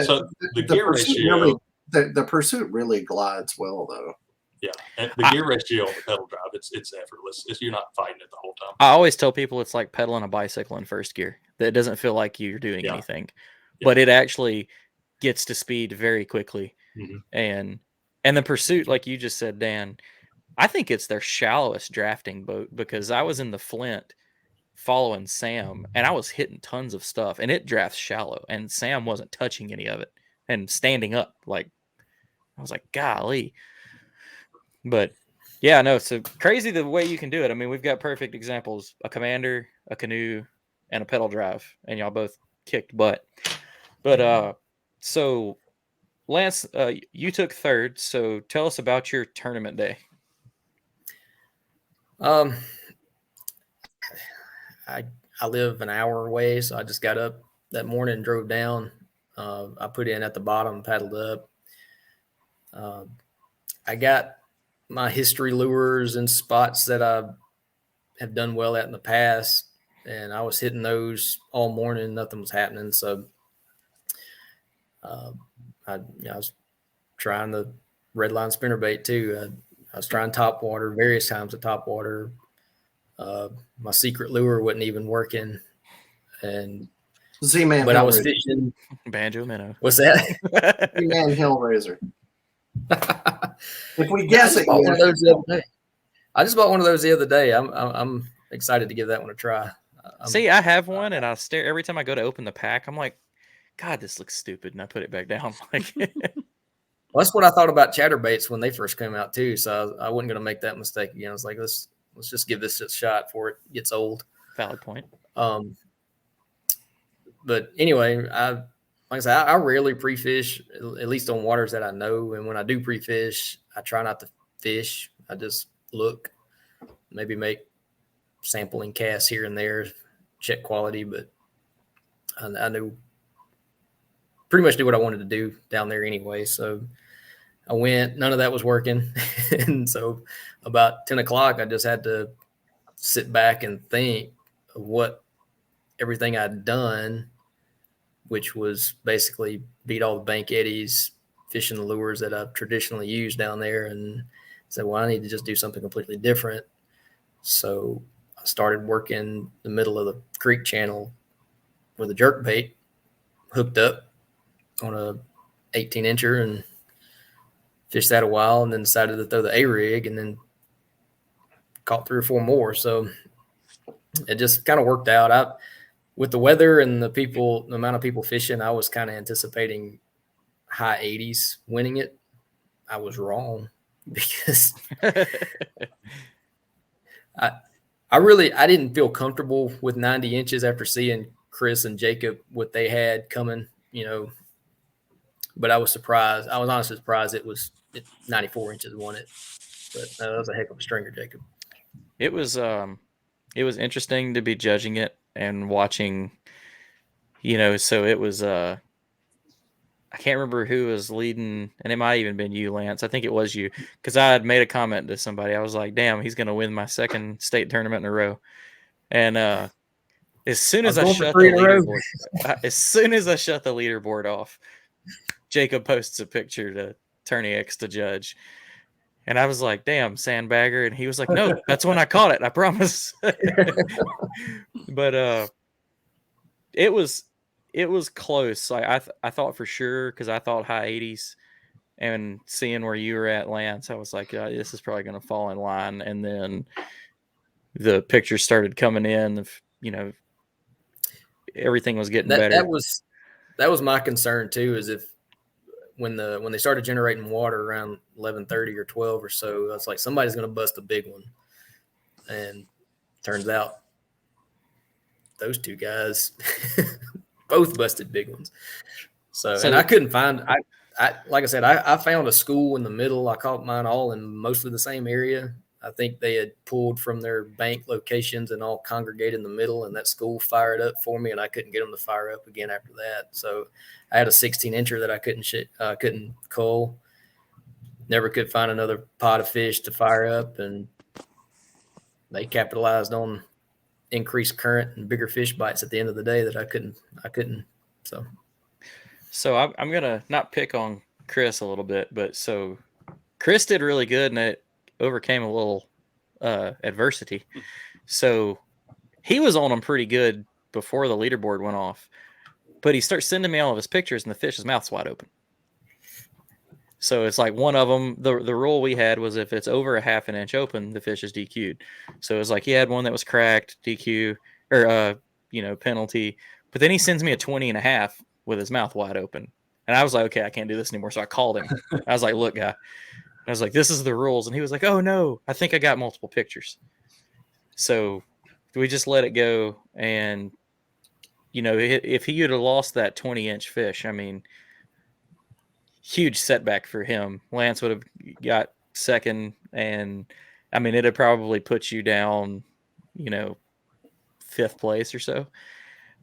So the gear ratio, the pursuit really glides well though. Yeah, and the gear ratio on the pedal drive, it's effortless. You're not fighting it the whole time. I always tell people it's like pedaling a bicycle in first gear. That it doesn't feel like you're doing anything, but it actually gets to speed very quickly. And the pursuit, like you just said, Dan, I think it's their shallowest drafting boat because I was in the Flint following Sam and I was hitting tons of stuff and it drafts shallow and Sam wasn't touching any of it and standing up. Like I was like, golly. But yeah, no, so crazy the way you can do it. I mean, we've got perfect examples, a commander, a canoe, and a pedal drive, and y'all both kicked butt. But so Lance, you took third, so tell us about your tournament day. I live an hour away, so I just got up that morning and drove down. I put in at the bottom, paddled up. I got my history lures and spots that I have done well at in the past, and I was hitting those all morning. Nothing was happening, so I was trying the red line spinnerbait too. I was trying top water various times at top water. My secret lure wasn't even working, and Z-Man, but I was fishing banjo minnow. What's that? Z-Man Hellraiser. If we guess it, I just bought one of those the other day. I'm excited to give that one a try. See, I have one, and I stare every time I go to open the pack. I'm like, God, this looks stupid, and I put it back down. Like, well, that's what I thought about chatterbaits when they first came out too. So I wasn't going to make that mistake again. I was like, let's just give this a shot before it gets old. Valid point. But anyway, like I said, I rarely pre-fish, at least on waters that I know. And when I do pre-fish, I try not to fish. I just look, maybe make sampling casts here and there, check quality. But I knew pretty much do what I wanted to do down there anyway. So I went, none of that was working. And so about 10 o'clock, I just had to sit back and think of what everything I'd done, which was basically beat all the bank eddies, fishing the lures that I've traditionally used down there, and said, well, I need to just do something completely different. So I started working the middle of the creek channel with a jerk bait, hooked up on a 18-incher and fished that a while, and then decided to throw the A-rig and then caught 3 or 4 more. So it just kind of worked out. With the weather and the amount of people fishing, I was kind of anticipating high 80s winning it. I was wrong because I didn't feel comfortable with 90 inches after seeing Chris and Jacob, what they had coming, but I was surprised. I was honestly surprised it was 94 inches won it, but that was a heck of a stringer, Jacob. It was interesting to be judging it and watching, so it was, I can't remember who was leading, and it might even been you, Lance. I think it was you, because I had made a comment to somebody. I was like, damn, he's going to win my second state tournament in a row. And as soon as I shut the leaderboard off, Jacob posts a picture to Tourney X to judge. And I was like, damn, sandbagger. And he was like, no, that's when I caught it. I promise. But it was close. I thought for sure, because I thought high 80s, and seeing where you were at, Lance, I was like, this is probably going to fall in line. And then the pictures started coming in, everything was getting better. That was my concern too, is if when they started generating water around 11:30 or 12 or so, I was like, somebody's going to bust a big one. And turns out those two guys both busted big ones. So and I couldn't find, like I said, I found a school in the middle. I caught mine all in mostly the same area. I think they had pulled from their bank locations and all congregated in the middle, and that school fired up for me, and I couldn't get them to fire up again after that. So I had a 16-incher that I couldn't cull. Never could find another pot of fish to fire up, and they capitalized on increased current and bigger fish bites at the end of the day that I couldn't. So I'm gonna not pick on Chris a little bit, but so Chris did really good, and it overcame a little adversity. So he was on them pretty good before the leaderboard went off, but he starts sending me all of his pictures, and the fish's mouth's wide open. So it's like one of them. The rule we had was if it's over a half an inch open, the fish is DQ'd. So it's like he had one that was cracked, DQ, or penalty. But then he sends me a 20.5 with his mouth wide open, and I was like, okay, I can't do this anymore. So I called him. I was like, look, guy. I was like, this is the rules. And he was like, oh, no, I think I got multiple pictures. So we just let it go. And, if he would have lost that 20-inch fish, I mean, huge setback for him. Lance would have got second. And, I mean, it had probably put you down, 5th place or so.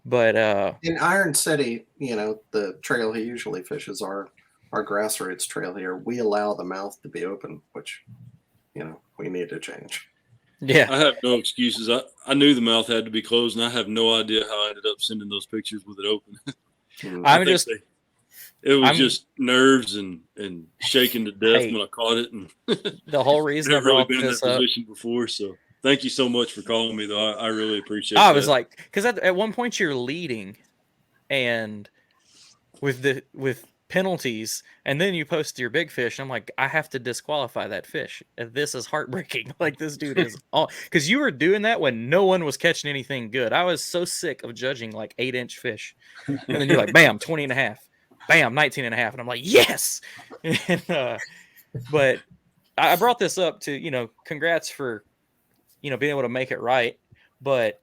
But in Iron City, the trail he usually fishes our grassroots trail here, we allow the mouth to be open, which, we need to change. Yeah. I have no excuses. I knew the mouth had to be closed, and I have no idea how I ended up sending those pictures with it open. It was just nerves and shaking to death when I caught it. And the whole reason I've really been in that position before. So thank you so much for calling me, though. I really appreciate it. I was like, because at one point you're leading, and with penalties, and then you post your big fish, and I'm like, I have to disqualify that fish. This is heartbreaking. Like, this dude is all, because you were doing that when no one was catching anything good. I was so sick of judging like 8-inch fish, and then you're like, bam, 20.5, bam, 19.5, and I'm like, yes. And, but I brought this up to, congrats for, being able to make it right. But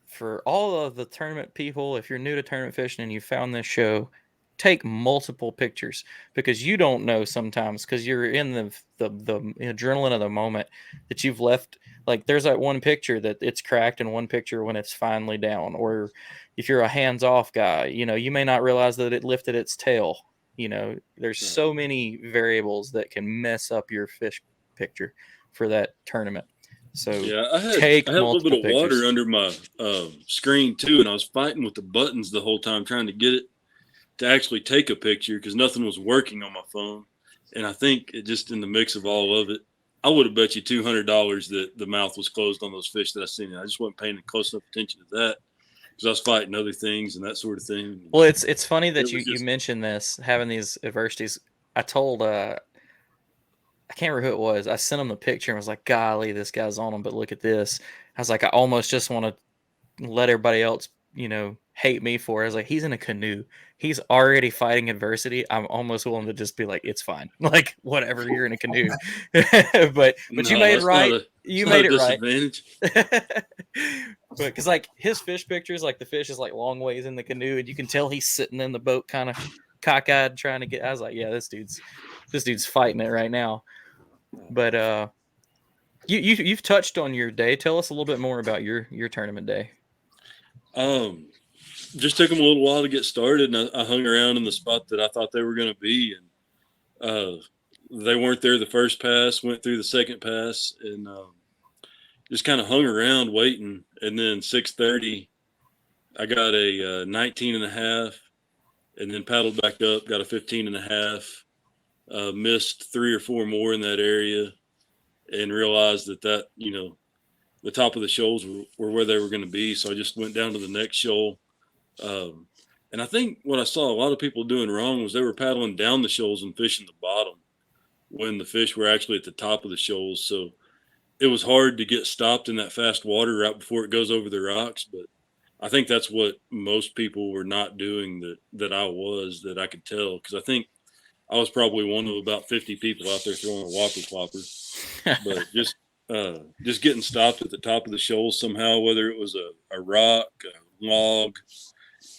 for all of the tournament people, if you're new to tournament fishing and you found this show, take multiple pictures, because you don't know sometimes, because you're in the adrenaline of the moment, that you've left. Like, there's that one picture that it's cracked, and one picture when it's finally down. Or if you're a hands-off guy, you may not realize that it lifted its tail. There's so many variables that can mess up your fish picture for that tournament. So yeah, I had a little bit of water under my screen too, and I was fighting with the buttons the whole time trying to get it to actually take a picture, because nothing was working on my phone. And I think it just, in the mix of all of it, I would have bet you $200 that the mouth was closed on those fish that I seen. I just wasn't paying close enough attention to that, because I was fighting other things and that sort of thing. Well, it's funny that you mentioned this, having these adversities. I told I can't remember who it was. I sent him the picture and was like, golly, this guy's on him, but look at this. I was like, I almost just want to let everybody else, hate me for it. I was like, he's in a canoe. He's already fighting adversity. I'm almost willing to just be like, it's fine. Like, whatever, you're in a canoe. but you made it right. You made it right. But because like his fish pictures, like the fish is like long ways in the canoe, and you can tell he's sitting in the boat kind of cockeyed trying to get. I was like, yeah, this dude's fighting it right now. But you've touched on your day. Tell us a little bit more about your tournament day. Just took them a little while to get started, and I hung around in the spot that I thought they were going to be, and they weren't there the first pass. Went through the second pass, and just kind of hung around waiting. And then 6:30, I got a 19.5, and then paddled back up, got a 15.5. Missed 3 or 4 more in that area, and realized that the top of the shoals were where they were going to be. So I just went down to the next shoal. And I think what I saw a lot of people doing wrong was they were paddling down the shoals and fishing the bottom when the fish were actually at the top of the shoals. So it was hard to get stopped in that fast water right before it goes over the rocks. But I think that's what most people were not doing that I was, that I could tell. Because I think I was probably one of about 50 people out there throwing a whopper plopper. But just getting stopped at the top of the shoals somehow, whether it was a rock, a log,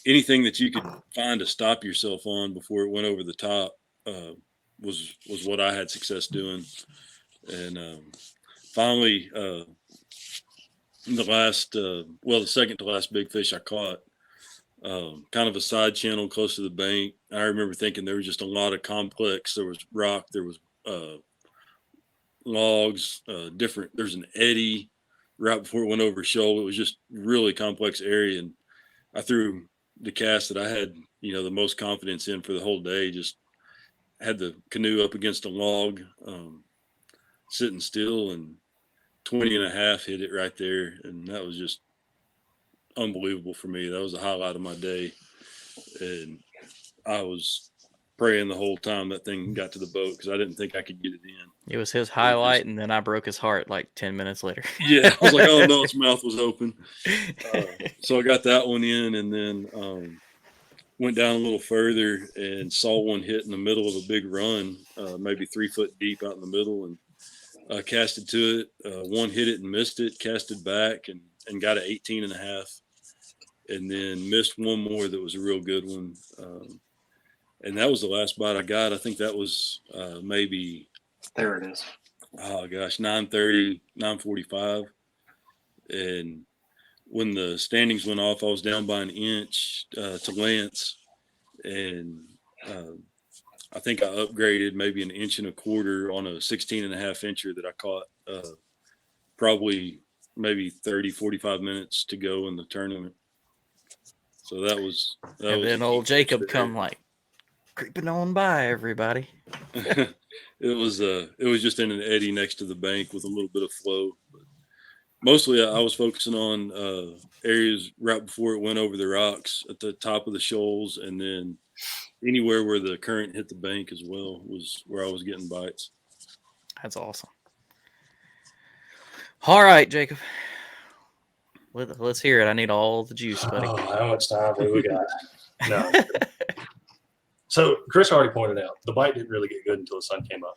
anything that you could find to stop yourself on before it went over the top, was what I had success doing. And finally, the second to last big fish I caught, kind of a side channel close to the bank. I remember thinking there was just a lot of complex. There was rock, there was logs, there's an eddy right before it went over a shoal. It was just really complex area. And I threw the cast that I had, the most confidence in for the whole day. Just had the canoe up against a log, sitting still, and 20 and a half hit it right there. And that was just unbelievable for me. That was the highlight of my day. And I was praying the whole time that thing got to the boat, because I didn't think I could get it in. It was his highlight, and then I broke his heart like 10 minutes later. Yeah, I was like, oh no, its mouth was open. So I got that one in, and then went down a little further and saw one hit in the middle of a big run, maybe 3 foot deep out in the middle, and casted to it. One hit it and missed it, casted back and got an 18 and a half, and then missed one more that was a real good one. And that was the last bite I got. I think that was maybe, there it is. Oh gosh, 9:30, 9:45. And when the standings went off, I was down by an inch to Lance, and I think I upgraded maybe an inch and a quarter on a 16 and a half incher that I caught probably maybe 30, 45 minutes to go in the tournament. So that was and then old Jacob come like creeping on by everybody. It was just in an eddy next to the bank with a little bit of flow. But mostly I was focusing on areas right before it went over the rocks at the top of the shoals, and then anywhere where the current hit the bank as well was where I was getting bites. That's awesome. All right, Jacob. Let's hear it. I need all the juice, buddy. Oh, how much time do we got? No. So Chris already pointed out the bite didn't really get good until the sun came up.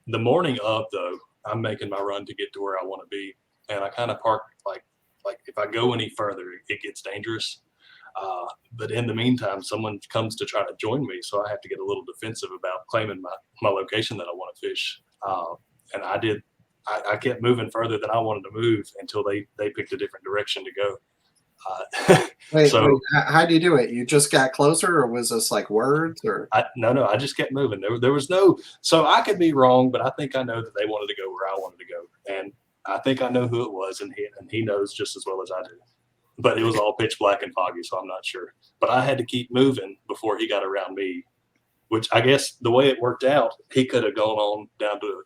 The morning of, though, I'm making my run to get to where I want to be, and I kind of park like if I go any further, it gets dangerous. But in the meantime, someone comes to try to join me, so I have to get a little defensive about claiming my location that I want to fish. And I did. I kept moving further than I wanted to move until they picked a different direction to go. Wait, how do you do it? You just got closer, or was this like words? Or No, I just kept moving. There was no. So I could be wrong, but I think I know that they wanted to go where I wanted to go, and I think I know who it was, and he knows just as well as I do. But it was all pitch black and foggy, so I'm not sure. But I had to keep moving before he got around me, which I guess the way it worked out, he could have gone on down to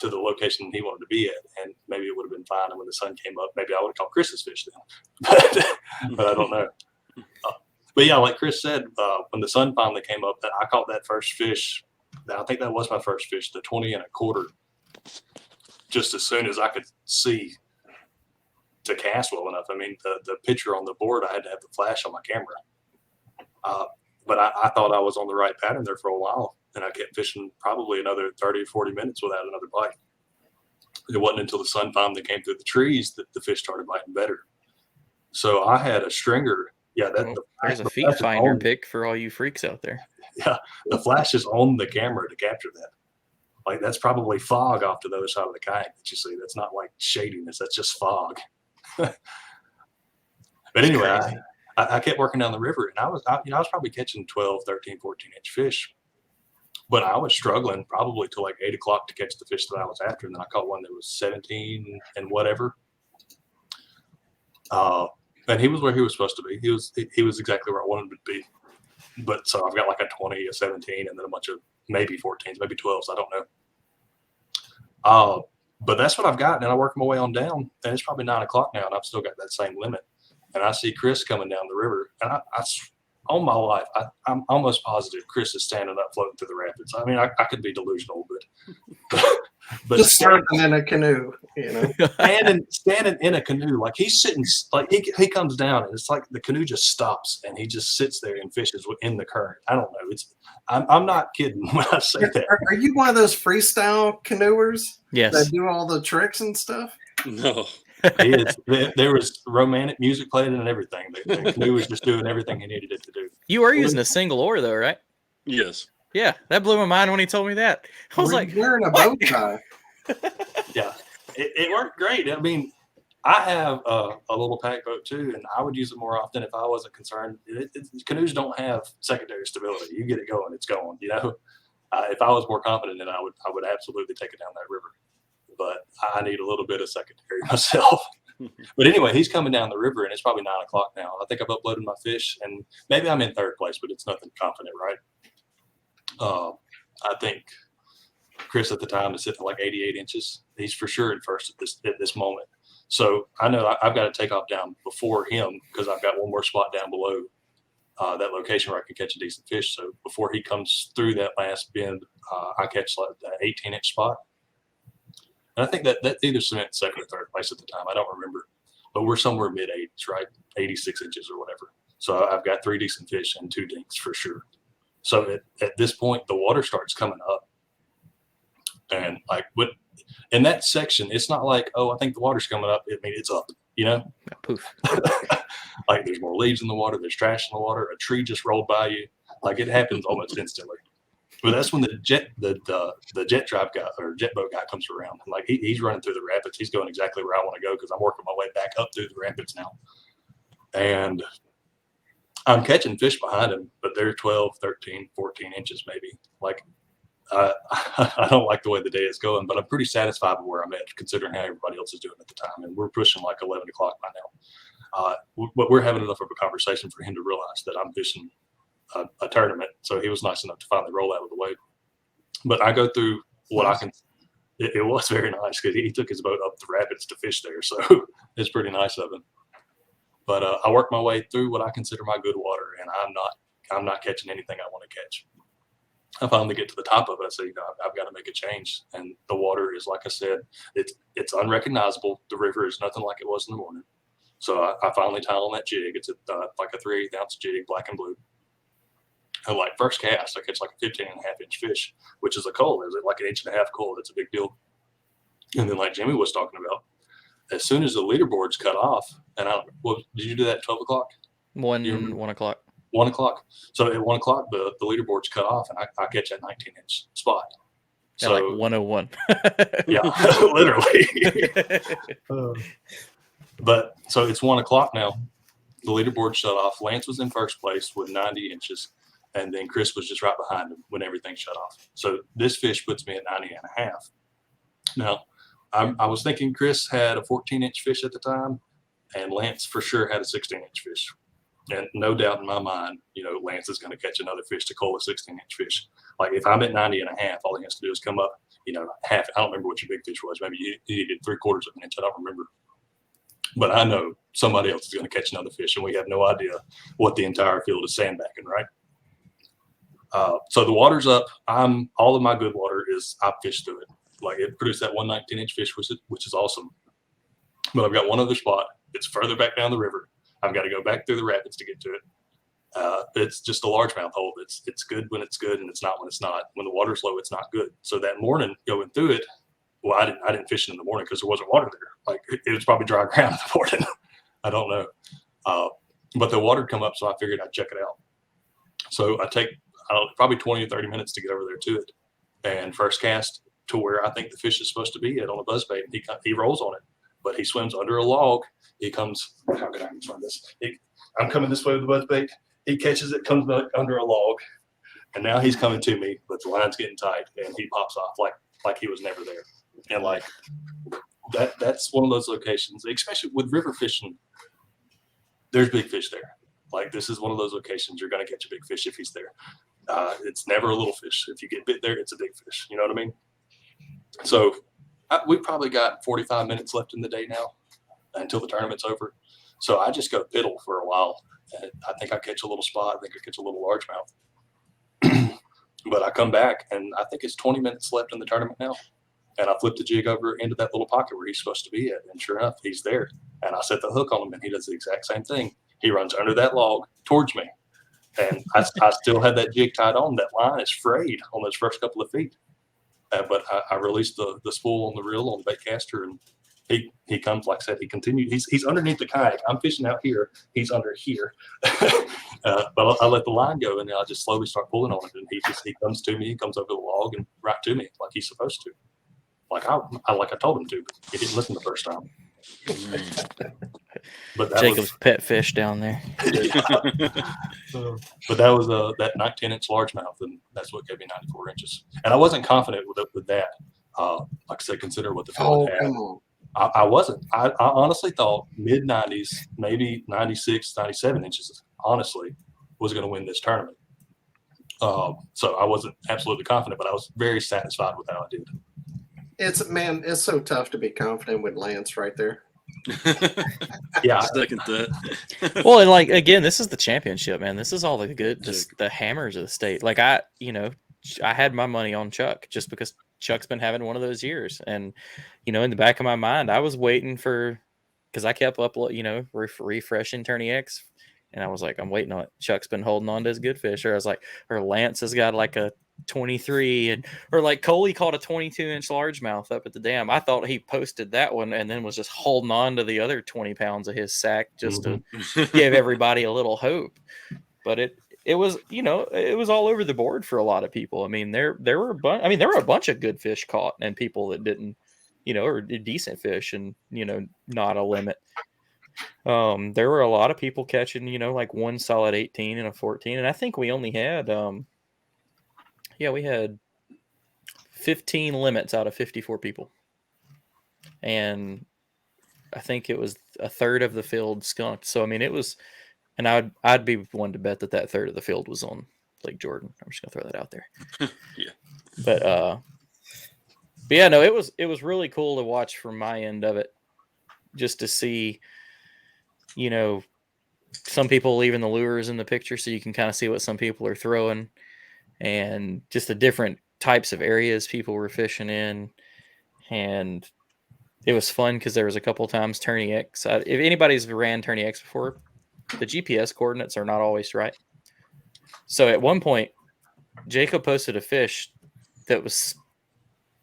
the location he wanted to be at, and maybe it would have been fine. And when the sun came up, maybe I would have caught Chris's fish then. But I don't know. But yeah, like Chris said, when the sun finally came up, I caught that first fish. I think that was my first fish, the 20 and a quarter, just as soon as I could see to cast well enough. I mean, the picture on the board, I had to have the flash on my camera. But I thought I was on the right pattern there for a while, and I kept fishing probably another 30 or 40 minutes without another bite. It wasn't until the sun finally came through the trees that the fish started biting better. So I had a stringer. Yeah, there's a feet finder pick for all you freaks out there. Yeah, the flash is on the camera to capture that. Like, that's probably fog off to the other side of the kayak that you see. That's not like shadiness. That's just fog. But anyway, I kept working down the river, and I was probably catching 12, 13, 14-inch fish. But I was struggling probably till like 8 o'clock to catch the fish that I was after. And then I caught one that was 17 and whatever. And he was where he was supposed to be. He was exactly where I wanted him to be. But so I've got like a 20, a 17, and then a bunch of maybe 14s, maybe 12s. I don't know. But that's what I've got. And I work my way on down. And it's probably 9 o'clock now, and I've still got that same limit. And I see Chris coming down the river. And I on my life, I'm almost positive Chris is standing up floating through the rapids. I mean, I could be delusional, but But just surfing in a canoe, standing in a canoe, like he's sitting, like he comes down and it's like the canoe just stops and he just sits there and fishes in the current. I don't know. I'm not kidding when I say that. Are you one of those freestyle canoers? Yes. That do all the tricks and stuff? No. There was romantic music playing and everything. The canoe was just doing everything he needed it to do. You were using a single oar though, right? Yes. Yeah, that blew my mind when he told me that. I was like, wearing a bow tie. Yeah, it worked great. I mean, I have a little pack boat too, and I would use it more often if I wasn't concerned. Canoes don't have secondary stability. You get it going, it's going. If I was more confident, then I would absolutely take it down that river. But I need a little bit of secondary myself. But anyway, he's coming down the river, and it's probably 9 o'clock now. I think I've uploaded my fish, and maybe I'm in third place, but it's nothing confident, right? I think Chris at the time is sitting at like 88 inches. He's for sure in first at this moment. So I know I've got to take off down before him because I've got one more spot down below that location where I can catch a decent fish. So before he comes through that last bend, I catch like that 18-inch spot. And I think that either cement second or third place at the time. I don't remember. But we're somewhere mid-80s, right? 86 inches or whatever. So I've got 3 decent fish and 2 dinks for sure. So at this point, the water starts coming up. And like in that section, it's not like, oh, I think the water's coming up. I mean, it's up, Poof. Like there's more leaves in the water. There's trash in the water. A tree just rolled by you. Like it happens almost instantly. But that's when the jet drive guy or jet boat guy comes around. And like he's running through the rapids. He's going exactly where I want to go because I'm working my way back up through the rapids now. And I'm catching fish behind him, but they're 12, 13, 14 inches maybe. Like I don't like the way the day is going, but I'm pretty satisfied with where I'm at considering how everybody else is doing at the time. And we're pushing like 11 o'clock by now. But we're having enough of a conversation for him to realize that I'm fishing a tournament. So he was nice enough to finally roll out of the way. But I go through what I can. It was very nice because he took his boat up the rapids to fish there. So it's pretty nice of him. But I work my way through what I consider my good water, and I'm not catching anything I want to catch. I finally get to the top of it. I say, I've got to make a change. And the water is, like I said, it's unrecognizable. The river is nothing like it was in the morning. So I finally tie on that jig. It's like a 3/8 ounce jig, black and blue. And like first cast, I catch like a 15.5-inch fish, which is a cold. It's like an 1.5 inch cold. It's a big deal. And then like Jimmy was talking about, as soon as the leaderboard's cut off, and did you do that at 12 o'clock? 1 o'clock. 1 o'clock. So at 1 o'clock, the leaderboard's cut off, and I catch that 19-inch spot. So like 101. Yeah, literally. But so it's 1 o'clock now. The leaderboard shut off. Lance was in first place with 90 inches, and then Chris was just right behind him when everything shut off. So this fish puts me at 90.5. Now, I was thinking Chris had a 14-inch fish at the time, and Lance for sure had a 16-inch fish. And no doubt in my mind, Lance is going to catch another fish to call a 16-inch fish. Like if I'm at 90.5, all he has to do is come up, half. I don't remember what your big fish was. Maybe you did 3/4 of an inch. I don't remember. But I know somebody else is going to catch another fish, and we have no idea what the entire field is sandbagging, right? So the water's up. All of my good water is I've fished through it. Like it produced that 1 19-inch fish, which is awesome. But I've got one other spot. It's further back down the river. I've got to go back through the rapids to get to it. It's just a largemouth hole. It's good when it's good, and it's not when it's not. When the water's low, it's not good. So that morning going through it, well, I didn't fish it in the morning because there wasn't water there. Like it was probably dry ground in the morning. I don't know. But the water had come up, so I figured I'd check it out. So I take probably 20 or 30 minutes to get over there to it. And first cast to where I think the fish is supposed to be at on a buzzbait. He rolls on it, but he swims under a log. He comes, how can I explain this? I'm coming this way with the buzzbait. He catches it, comes back under a log, and now he's coming to me, but the line's getting tight, and he pops off like he was never there. And like that's one of those locations, especially with river fishing, there's big fish there. Like this is one of those locations you're going to catch a big fish if he's there. It's never a little fish. If you get bit there, it's a big fish. You know what I mean? So we probably got 45 minutes left in the day now until the tournament's over. So I just go piddle for a while. And I think I catch a little spot. I think I catch a little largemouth. But I come back, and I think it's 20 minutes left in the tournament now. And I flipped the jig over into that little pocket where he's supposed to be at. And sure enough, he's there. And I set the hook on him, and he does the exact same thing. He runs under that log towards me. And I still had that jig tied on. That line is frayed on those first couple of feet. But I released the spool on the reel on the bait caster, and he comes, like I said, he continued. He's underneath the kayak. I'm fishing out here. He's under here. But I let the line go, and then I just slowly start pulling on it. And he comes to me. He comes over the log and right to me like he's supposed to. Like I told him to, but he didn't listen the first time. But Jacob's pet fish down there. But that was that 19-inch largemouth, and that's what gave me 94 inches. And I wasn't confident with that. Like I said, consider what the field had. Come on. I wasn't. I honestly thought mid-90s, maybe 96, 97 inches, honestly, was going to win this tournament. So I wasn't absolutely confident, but I was very satisfied with how I did. It's so tough to be confident with Lance right there. Yeah, second that. Well, and like again, this is the championship, man. This is all the good, the hammers of the state. Like I had my money on Chuck just because Chuck's been having one of those years, and in the back of my mind, I was waiting because I kept refreshing Tourney X, and I was like, I'm waiting on it. Chuck's been holding on to his good fish, or I was like, or Lance has got like a 23, or like Coley caught a 22-inch largemouth up at the dam. I thought he posted that one and then was just holding on to the other 20 pounds of his sack just to give everybody a little hope. But it was it was all over the board for a lot of people. I mean, there were a bunch of good fish caught and people that didn't, or decent fish and not a limit. There were a lot of people catching like one solid 18 and a 14, and I think we only had we had 15 limits out of 54 people. And I think it was a third of the field skunked. So, I mean, it was, and I'd be one to bet that third of the field was on Lake Jordan. I'm just going to throw that out there. Yeah. But yeah, no, it was really cool to watch from my end of it, just to see, some people leaving the lures in the picture so you can kind of see what some people are throwing. And just the different types of areas people were fishing in. And it was fun because there was a couple of times Tourney X. If anybody's ran Tourney X before, the GPS coordinates are not always right. So at one point, Jacob posted a fish that was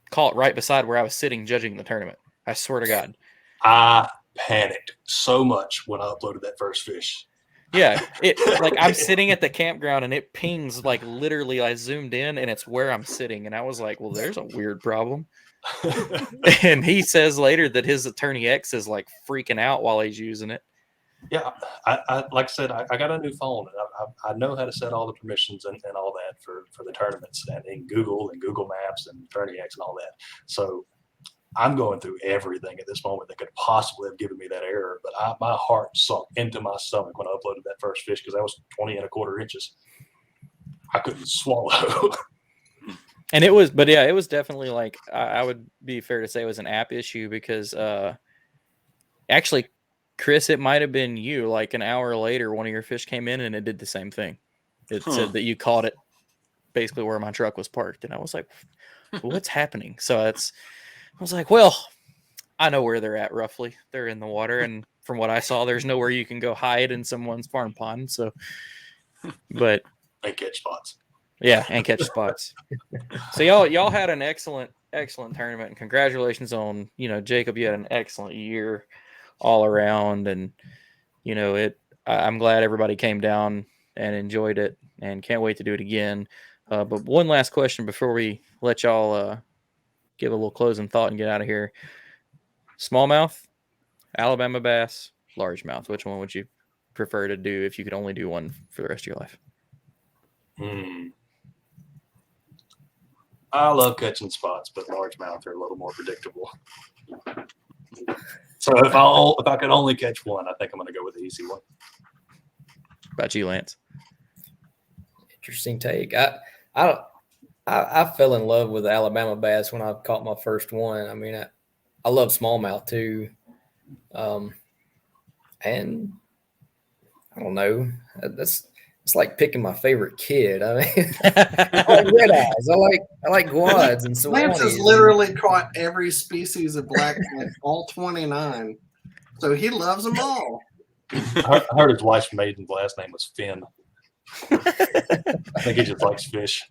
caught right beside where I was sitting judging the tournament. I swear to God. I panicked so much when I uploaded that first fish. Yeah, I'm sitting at the campground and it pings like literally. I zoomed in and it's where I'm sitting, and I was like, "Well, there's a weird problem." And he says later that his Tourney X is like freaking out while he's using it. Yeah, I like I said, I got a new phone, and I know how to set all the permissions and all that for the tournaments, and in Google Maps and Tourney X and all that. So I'm going through everything at this moment that could possibly have given me that error, but my heart sunk into my stomach when I uploaded that first fish because that was 20 1/4 inches. I couldn't swallow. And it was definitely like, I would be fair to say it was an app issue because actually, Chris, it might have been you. Like an hour later, one of your fish came in and it did the same thing. It said that you caught it basically where my truck was parked, and I was like, "What's happening?" So I was like, well, I know where they're at roughly. They're in the water, and from what I saw, there's nowhere you can go hide in someone's farm pond. So, but and catch spots. Yeah, and catch spots. So y'all had an excellent tournament, and congratulations on Jacob. You had an excellent year all around, and I'm glad everybody came down and enjoyed it, and can't wait to do it again. But one last question before we let y'all give a little closing thought and get out of here. Smallmouth, Alabama bass, largemouth. Which one would you prefer to do if you could only do one for the rest of your life? I love catching spots, but largemouth are a little more predictable. So if I could only catch one, I think I'm going to go with the easy one. How about you, Lance? Interesting take. I fell in love with Alabama bass when I caught my first one. I mean, I love smallmouth too. And I don't know. That's it's like picking my favorite kid. I mean, I like red eyes. I like guads and Lance has Sawanis. literally caught every species of blackfin, all 29. So he loves them all. I heard his wife's maiden last name was Finn. I think he just likes fish.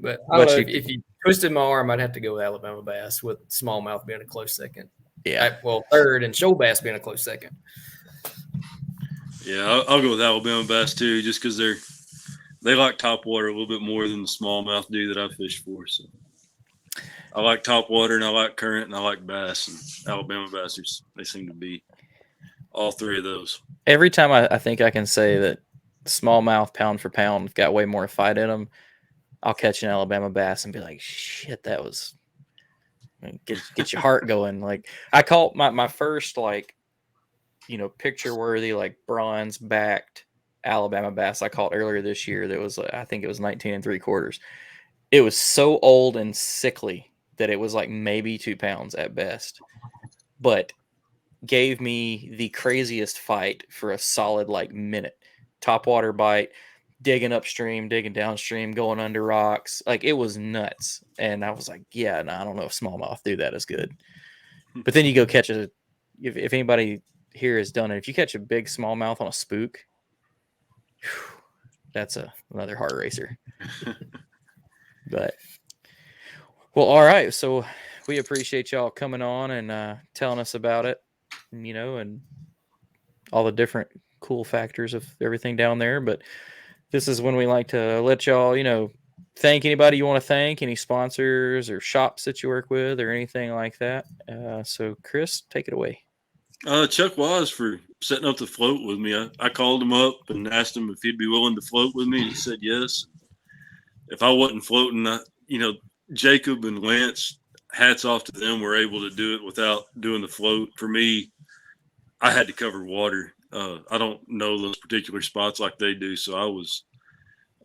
But I don't know, if you twisted my arm, I'd have to go with Alabama bass, with smallmouth being a close second. Yeah. Third, and shoal bass being a close second. Yeah, I'll go with Alabama bass too, just because they like topwater a little bit more than the smallmouth do that I fish for. So I like topwater, and I like current, and I like bass, and Alabama bass, they seem to be all three of those. Every time I think I can say that smallmouth pound for pound got way more fight in them, I'll catch an Alabama bass and be like, shit, that was get your heart going. Like, I caught my first, like, picture worthy, like, bronze backed Alabama bass I caught earlier this year. That was, I think it was 19 3/4. It was so old and sickly that it was like maybe 2 pounds at best, but gave me the craziest fight for a solid like minute. Topwater bite, digging upstream, digging downstream, going under rocks. Like, it was nuts. And I was like, yeah, no, I don't know if smallmouth do that as good. But then you go catch if anybody here has done it, if you catch a big smallmouth on a spook, whew, that's another heart racer. But, well, all right. So we appreciate y'all coming on and telling us about it, and all the different cool factors of everything down there. But this is when we like to let y'all, thank anybody you want to thank, any sponsors or shops that you work with or anything like that. So Chris, take it away. Chuck Wise for setting up the float with me. I called him up and asked him if he'd be willing to float with me. He said yes. If I wasn't floating, Jacob and Lance, hats off to them, were able to do it without doing the float. For me, I had to cover water. I don't know those particular spots like they do, so I was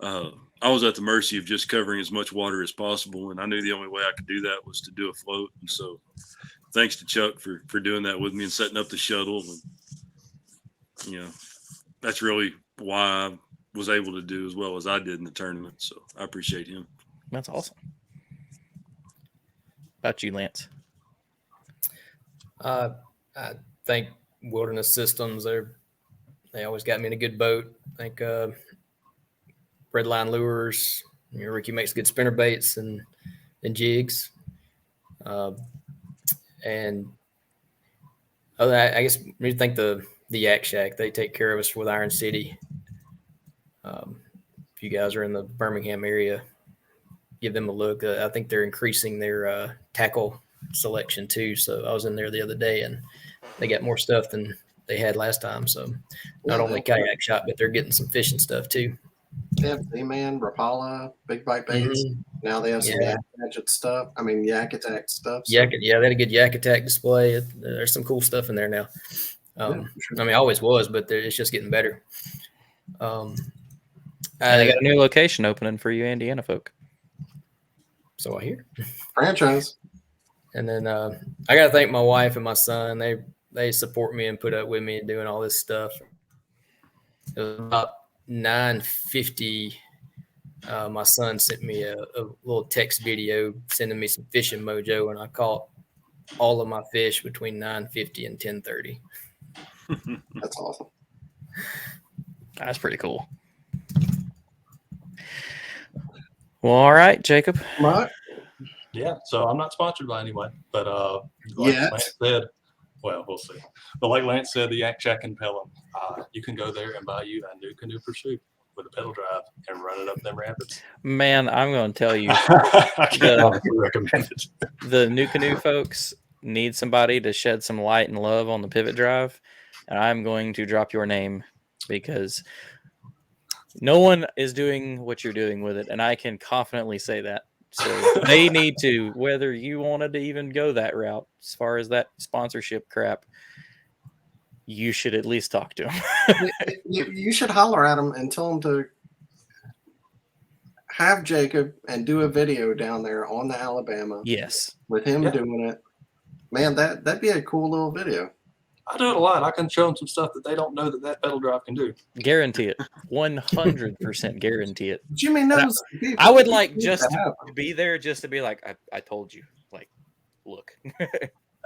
at the mercy of just covering as much water as possible, and I knew the only way I could do that was to do a float. And so, thanks to Chuck for doing that with me and setting up the shuttle. And that's really why I was able to do as well as I did in the tournament. So I appreciate him. That's awesome. About you, Lance? I think Wilderness Systems, they always got me in a good boat. I think Redline Lures, Ricky makes good spinner baits and jigs. And I guess we think the Yak Shack, they take care of us with Iron City. If you guys are in the Birmingham area, give them a look. I think they're increasing their tackle selection too. So I was in there the other day, and they got more stuff than they had last time. So not only kayak shop, but they're getting some fishing stuff too. They have Z-Man, Rapala, Big Bite Baits. Mm-hmm. Now they have some Yak Gadget stuff. I mean, Yak Attack stuff. So. They had a good Yak Attack display. There's some cool stuff in there now. I mean, always was, but it's just getting better. They got a new location opening for you Indiana folk. So I hear. Franchise. And then I got to thank my wife and my son. They support me and put up with me doing all this stuff. It was about 9:50. My son sent me a little text video sending me some fishing mojo, and I caught all of my fish between 9:50 and 10:30. That's awesome. That's pretty cool. Well, all right, Jacob. Right. Yeah, so I'm not sponsored by anyone, but like Lance said, well, we'll see. But like Lance said, the Yak Shack in Pelham, you can go there and buy you a new canoe pursuit with a pedal drive and run it up them rapids. Man, I'm going to tell you, I can't recommend it. The new canoe folks need somebody to shed some light and love on the pivot drive, and I'm going to drop your name because no one is doing what you're doing with it, and I can confidently say that. So they need to, whether you wanted to even go that route, as far as that sponsorship crap, you should at least talk to them. you should holler at them and tell them to have Jacob and do a video down there on the Alabama. Yes. With him doing it. Man, that'd be a cool little video. I do it a lot. I can show them some stuff that they don't know that pedal drive can do. Guarantee it. 100% guarantee it. Jimmy knows. I would like just to be there, just to be like, I told you. Like, look.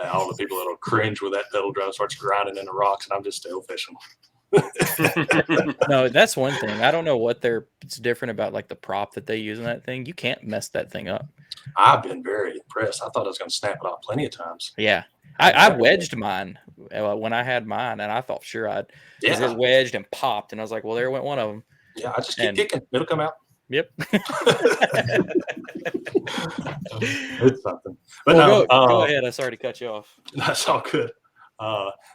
All the people that'll cringe when that pedal drive starts grinding in the rocks, and I'm just still fishing. No, that's one thing. I don't know it's different about like the prop that they use in that thing. You can't mess that thing up. I've been very impressed. I thought I was going to snap it off plenty of times. Yeah. I wedged mine when I had mine, and I thought sure because it wedged and popped, and I was like, well, there went one of them. Yeah, I just keep kicking. It'll come out. Yep. It's something. But well, go ahead. I sorry to cut you off. That's all good.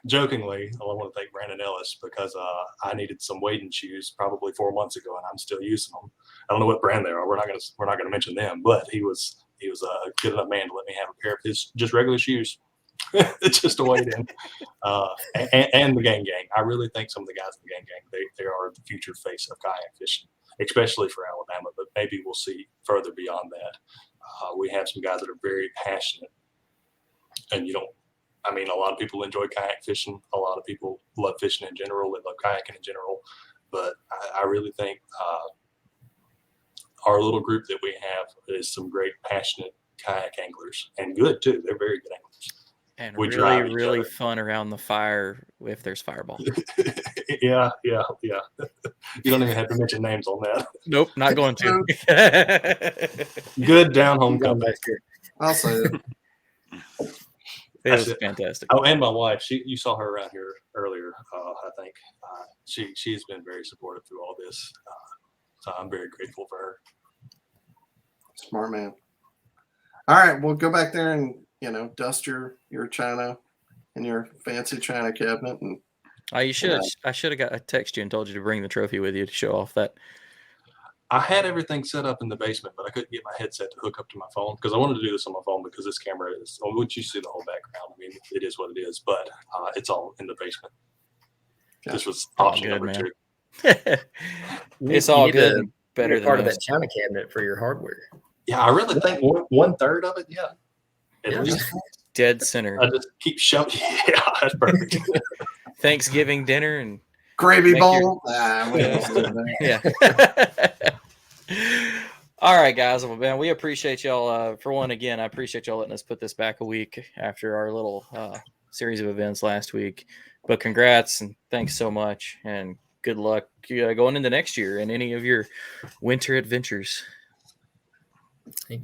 Jokingly, I want to thank Brandon Ellis because I needed some wading shoes probably 4 months ago, and I'm still using them. I don't know what brand they are. We're not gonna mention them, but he was a good enough man to let me have a pair of his just regular shoes. It's just a wade in. And the gang. I really think some of the guys in the gang, they are the future face of kayak fishing, especially for Alabama, but maybe we'll see further beyond that. We have some guys that are very passionate, and a lot of people enjoy kayak fishing. A lot of people love fishing in general. They love kayaking in general. But I really think our little group that we have is some great passionate kayak anglers, and good too. They're very good anglers. And really fun around the fire if there's fireball. Yeah. You don't even have to mention names on that. Nope, not going to. Good down home comeback. I'll say it. It was fantastic. Oh, and my wife, you saw her around here earlier, I think. She's been very supportive through all this. So I'm very grateful for her. Smart man. All right, we'll go back there and dust your china and your fancy china cabinet. And you should. I should have got a text you and told you to bring the trophy with you to show off that. I had everything set up in the basement, but I couldn't get my headset to hook up to my phone because I wanted to do this on my phone because this camera is. Once you see the whole background, I mean, it is what it is. But it's all in the basement. Yeah. This was option number 2. It's all good. Better than part of that china cabinet for your hardware. Yeah, I really think 1/3 of it. Yeah. At least. Dead center. I just keep shoving. Yeah, that's perfect. Thanksgiving dinner and gravy bowl. Yeah. All right, guys. Well, man, we appreciate y'all. For one, again, I appreciate y'all letting us put this back a week after our little series of events last week. But congrats and thanks so much, and good luck going into next year and any of your winter adventures.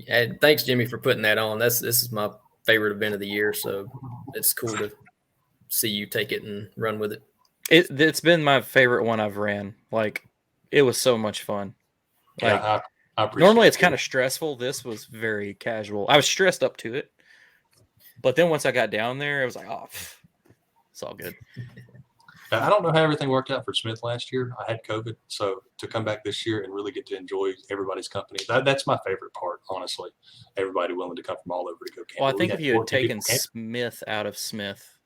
And thanks, Jimmy, for putting that on. This is my favorite event of the year, so it's cool to see you take it and run with it. It's been my favorite one I've ran. Like, it was so much fun. Like, yeah, I normally it's kind of stressful. This was very casual. I was stressed up to it, but then once I got down there, it was like, oh, it's all good. I don't know how everything worked out for Smith last year. I had COVID, so to come back this year and really get to enjoy everybody's company, that's my favorite part, honestly. Everybody willing to come from all over to go camping. Well, I think if you had taken Smith out of Smith,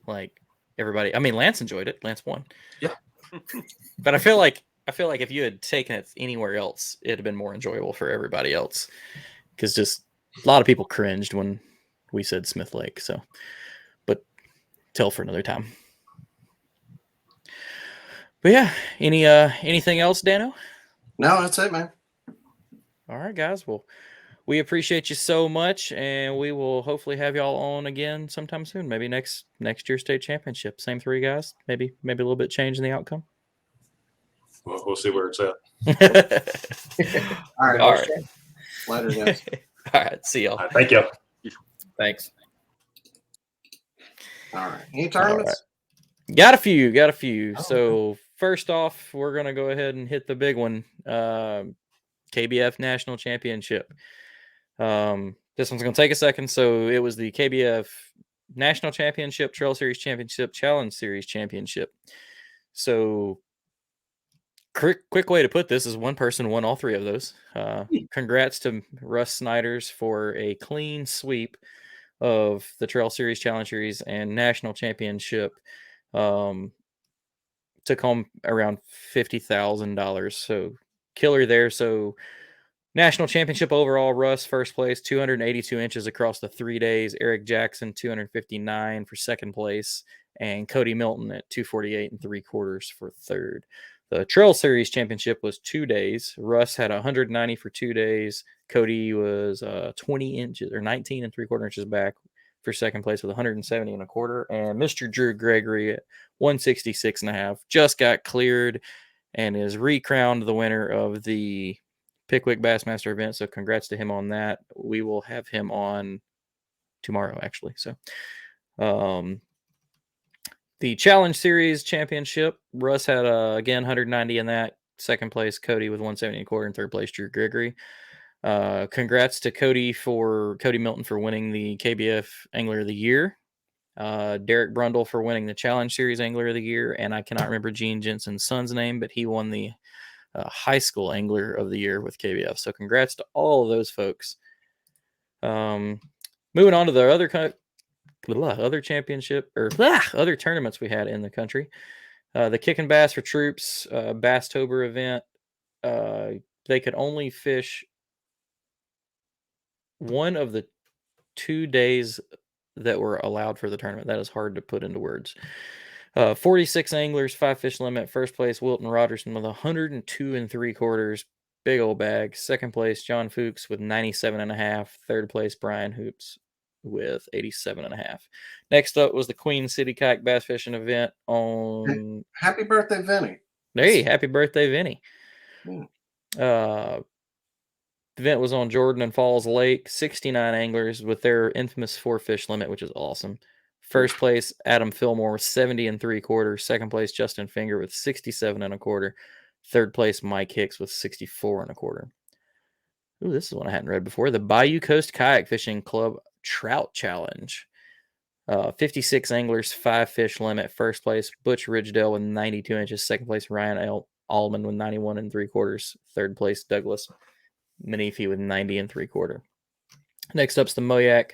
like everybody, I mean, Lance enjoyed it. Lance won. Yeah. But I feel like if you had taken it anywhere else, it'd have been more enjoyable for everybody else. Because just a lot of people cringed when we said Smith Lake. So, but tell for another time. But yeah, anything else, Dano? No, that's it, man. All right, guys. Well, we appreciate you so much, and we will hopefully have y'all on again sometime soon. Maybe next year's state championship. Same 3 guys. Maybe a little bit change in the outcome. Well, we'll see where it's at. All right. Later, guys. All right. See y'all. All right, thank you. Thanks. All right. Any tournaments? Right. Got a few. Oh, so first off, we're going to go ahead and hit the big one. KBF National Championship. This one's going to take a second. So it was the KBF National Championship, Trail Series Championship, Challenge Series Championship. So quick way to put this is one person won all 3 of those. Congrats to Russ Snyders for a clean sweep of the Trail Series, Challenge Series, and National Championship. Took home around $50,000. So killer there. So National Championship overall, Russ first place, 282 inches across the 3 days. Eric Jackson 259 for second place. and Cody Milton at 248 3/4 for third. The Trail Series Championship was 2 days. Russ had 190 for 2 days. Cody was 20 inches or 19 3/4 inches back for second place with 170 1/4. And Mr. Drew Gregory at 166.5 just got cleared and is recrowned the winner of the Pickwick Bassmaster event. So congrats to him on that. We will have him on tomorrow, actually. So, the Challenge Series Championship, Russ had again 190 in that. Second place, Cody with 170 1/4, and third place, Drew Gregory. Congrats to Cody Milton for winning the KBF Angler of the Year. Derek Brundle for winning the Challenge Series Angler of the Year, and I cannot remember Gene Jensen's son's name, but he won the High School Angler of the Year with KBF. So congrats to all of those folks. Moving on to the other championship or other tournaments we had in the country. The Kickin' Bass for Troops Basstober event. They could only fish one of the 2 days that were allowed for the tournament. That is hard to put into words. 46 anglers, 5 fish limit. First place, Wilton Rogerson with 102 3/4. Big old bag. Second place, John Fuchs with 97.5. Third place, Brian Hoops with 87.5. Next up was the Queen City Kayak Bass Fishing event on. Happy birthday, Vinny! Hey, happy birthday, Vinny! Hmm. The event was on Jordan and Falls Lake. 69 anglers with their infamous 4 fish limit, which is awesome. First place, Adam Fillmore with 70 3/4. Second place, Justin Finger with 67 1/4. Third place, Mike Hicks with 64 1/4. Ooh, this is one I hadn't read before. The Bayou Coast Kayak Fishing Club Trout Challenge. 56 anglers, 5 fish limit. First place, Butch Ridgedale with 92 inches. Second place, Ryan Allman with 91 3/4. Third place, Douglas Menifee with 90 3/4. Next up's the Moyak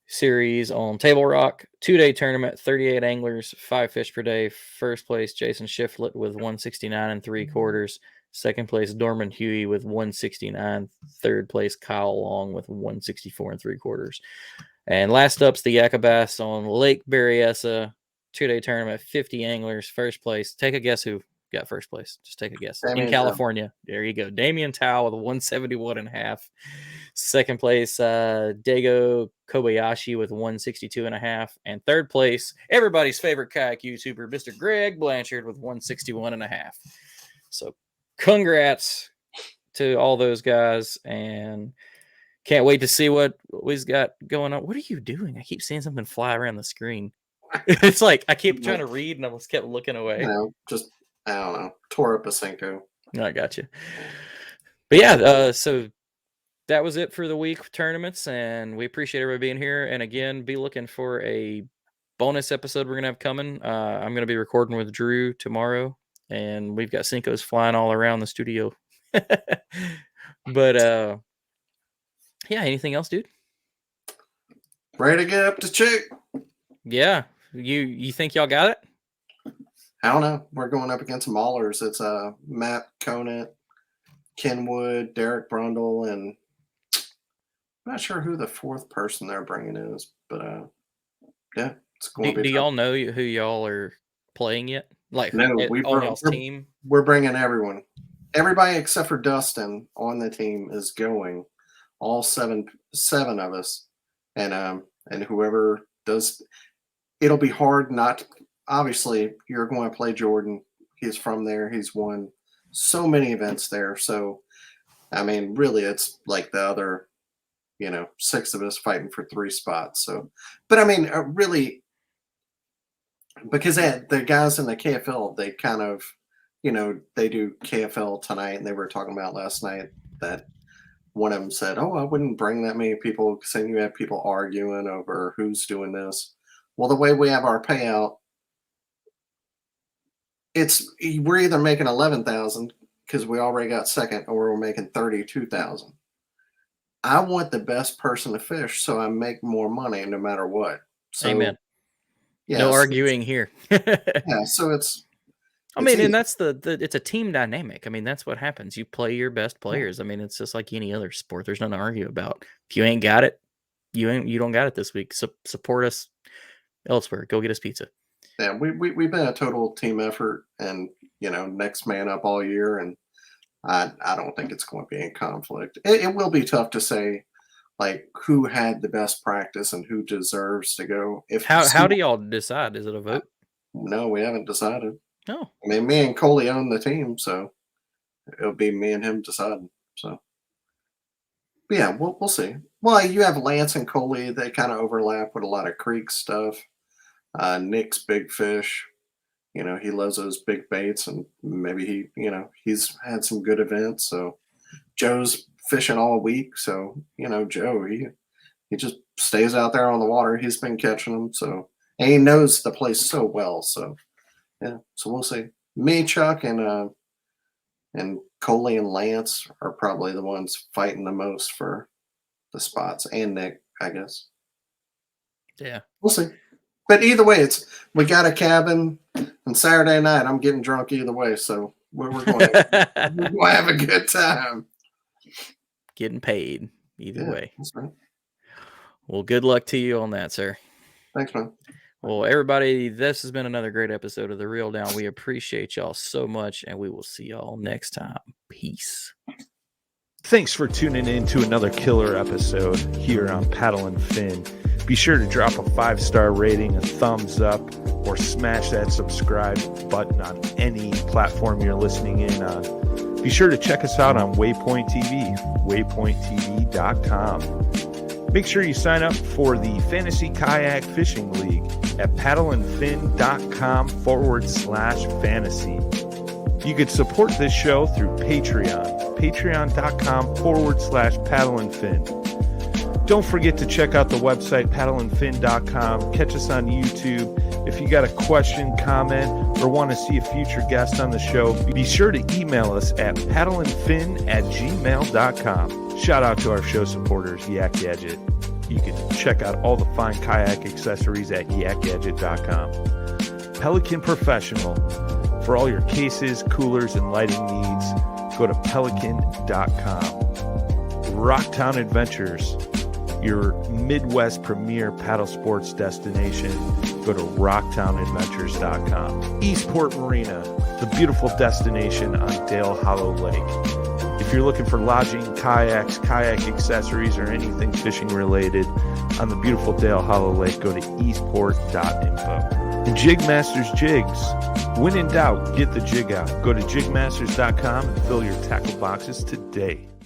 Series on Table Rock. 2-day tournament, 38 anglers, 5 fish per day. First place, Jason Shiflett with 169 3/4. Second place, Dorman Huey with 169. Third place, Kyle Long with 164 3/4. And last up's the Yakabass on Lake Berryessa. 2-day tournament, 50 anglers. First place. Take a guess who got first place. Just take a guess. Damien in California. Tao. There you go. Damien Tao with 171.5. Second place, Dago Kobayashi with 162.5. And third place, everybody's favorite kayak YouTuber, Mr. Greg Blanchard with 161.5. So congrats to all those guys, and can't wait to see what we've got going on. What are you doing? I keep seeing something fly around the screen. It's like I keep trying to read and I just kept looking away. I don't know. Tore up a Cinco. I got you. But yeah, so that was it for the week tournaments, and we appreciate everybody being here. And again, be looking for a bonus episode we're gonna have coming. I'm gonna be recording with Drew tomorrow, and we've got Cincos flying all around the studio. But yeah, anything else, dude? Ready to get up to check. Yeah. You think y'all got it? I don't know. We're going up against Maulers. It's Matt Conant, Kenwood, Derek Brundle, and I'm not sure who the fourth person they're bringing is, but yeah, it's going to be. Do y'all know who y'all are playing yet? Like, no, on y'all's team? We're bringing everyone. Everybody except for Dustin on the team is going. All seven of us, and whoever does, it'll be hard not to. Obviously, you're going to play Jordan. He's from there. He's won so many events there. So, I mean, really, it's like the other, 6 of us fighting for 3 spots. So, but I mean, really, because the guys in the KFL, they kind of, they do KFL tonight, and they were talking about last night that one of them said, "Oh, I wouldn't bring that many people because then you have people arguing over who's doing this." Well, the way we have our payout. We're either making 11,000 because we already got second, or we're making 32,000. I want the best person to fish, so I make more money no matter what. So, amen. Yeah, no arguing here. Yeah, so it's. I mean, and that's it's a team dynamic. I mean, that's what happens. You play your best players. I mean, it's just like any other sport. There's nothing to argue about. If you ain't got it, you don't got it this week. So support us elsewhere. Go get us pizza. Yeah, we've been a total team effort, and next man up all year, and I don't think it's going to be in conflict. It will be tough to say like who had the best practice and who deserves to go. How do y'all decide? Is it a vote? No, we haven't decided. No. I mean, me and Coley own the team, so it'll be me and him deciding. So, but yeah, we'll see. Well, you have Lance and Coley; they kind of overlap with a lot of creek stuff. Nick's big fish. He loves those big baits, and maybe he's had some good events. So Joe's fishing all week, so Joe he just stays out there on the water. He's been catching them, so and he knows the place so well. So yeah, so we'll see. Me, Chuck, and Coley and Lance are probably the ones fighting the most for the spots, and Nick, I guess. Yeah, we'll see. But either way, we got a cabin, and Saturday night I'm getting drunk either way, so we're going to have a good time. Getting paid either way. That's right. Well, good luck to you on that, sir. Thanks, man. Well, everybody, this has been another great episode of The Reel Down. We appreciate y'all so much, and we will see y'all next time. Peace. Thanks for tuning in to another killer episode here on Paddle and Fin. Be sure to drop a 5-star rating, a thumbs up, or smash that subscribe button on any platform you're listening in on. Be sure to check us out on Waypoint TV, waypointtv.com. Make sure you sign up for the Fantasy Kayak Fishing League at paddleandfin.com/fantasy. You can support this show through Patreon, patreon.com/paddleandfin. Don't forget to check out the website, paddleandfin.com. Catch us on YouTube. If you got a question, comment, or want to see a future guest on the show, be sure to email us at paddleandfin@gmail.com. Shout out to our show supporters, Yak Gadget. You can check out all the fine kayak accessories at yakgadget.com. Pelican Professional. For all your cases, coolers, and lighting needs, go to pelican.com. Rocktown Adventures. Your Midwest premier paddle sports destination. Go to rocktownadventures.com. Eastport Marina, the beautiful destination on Dale Hollow Lake. If you're looking for lodging, kayaks, kayak accessories, or anything fishing related on the beautiful Dale Hollow Lake, go to eastport.info. And Jigmasters Jigs. When in doubt, get the jig out. Go to jigmasters.com and fill your tackle boxes today.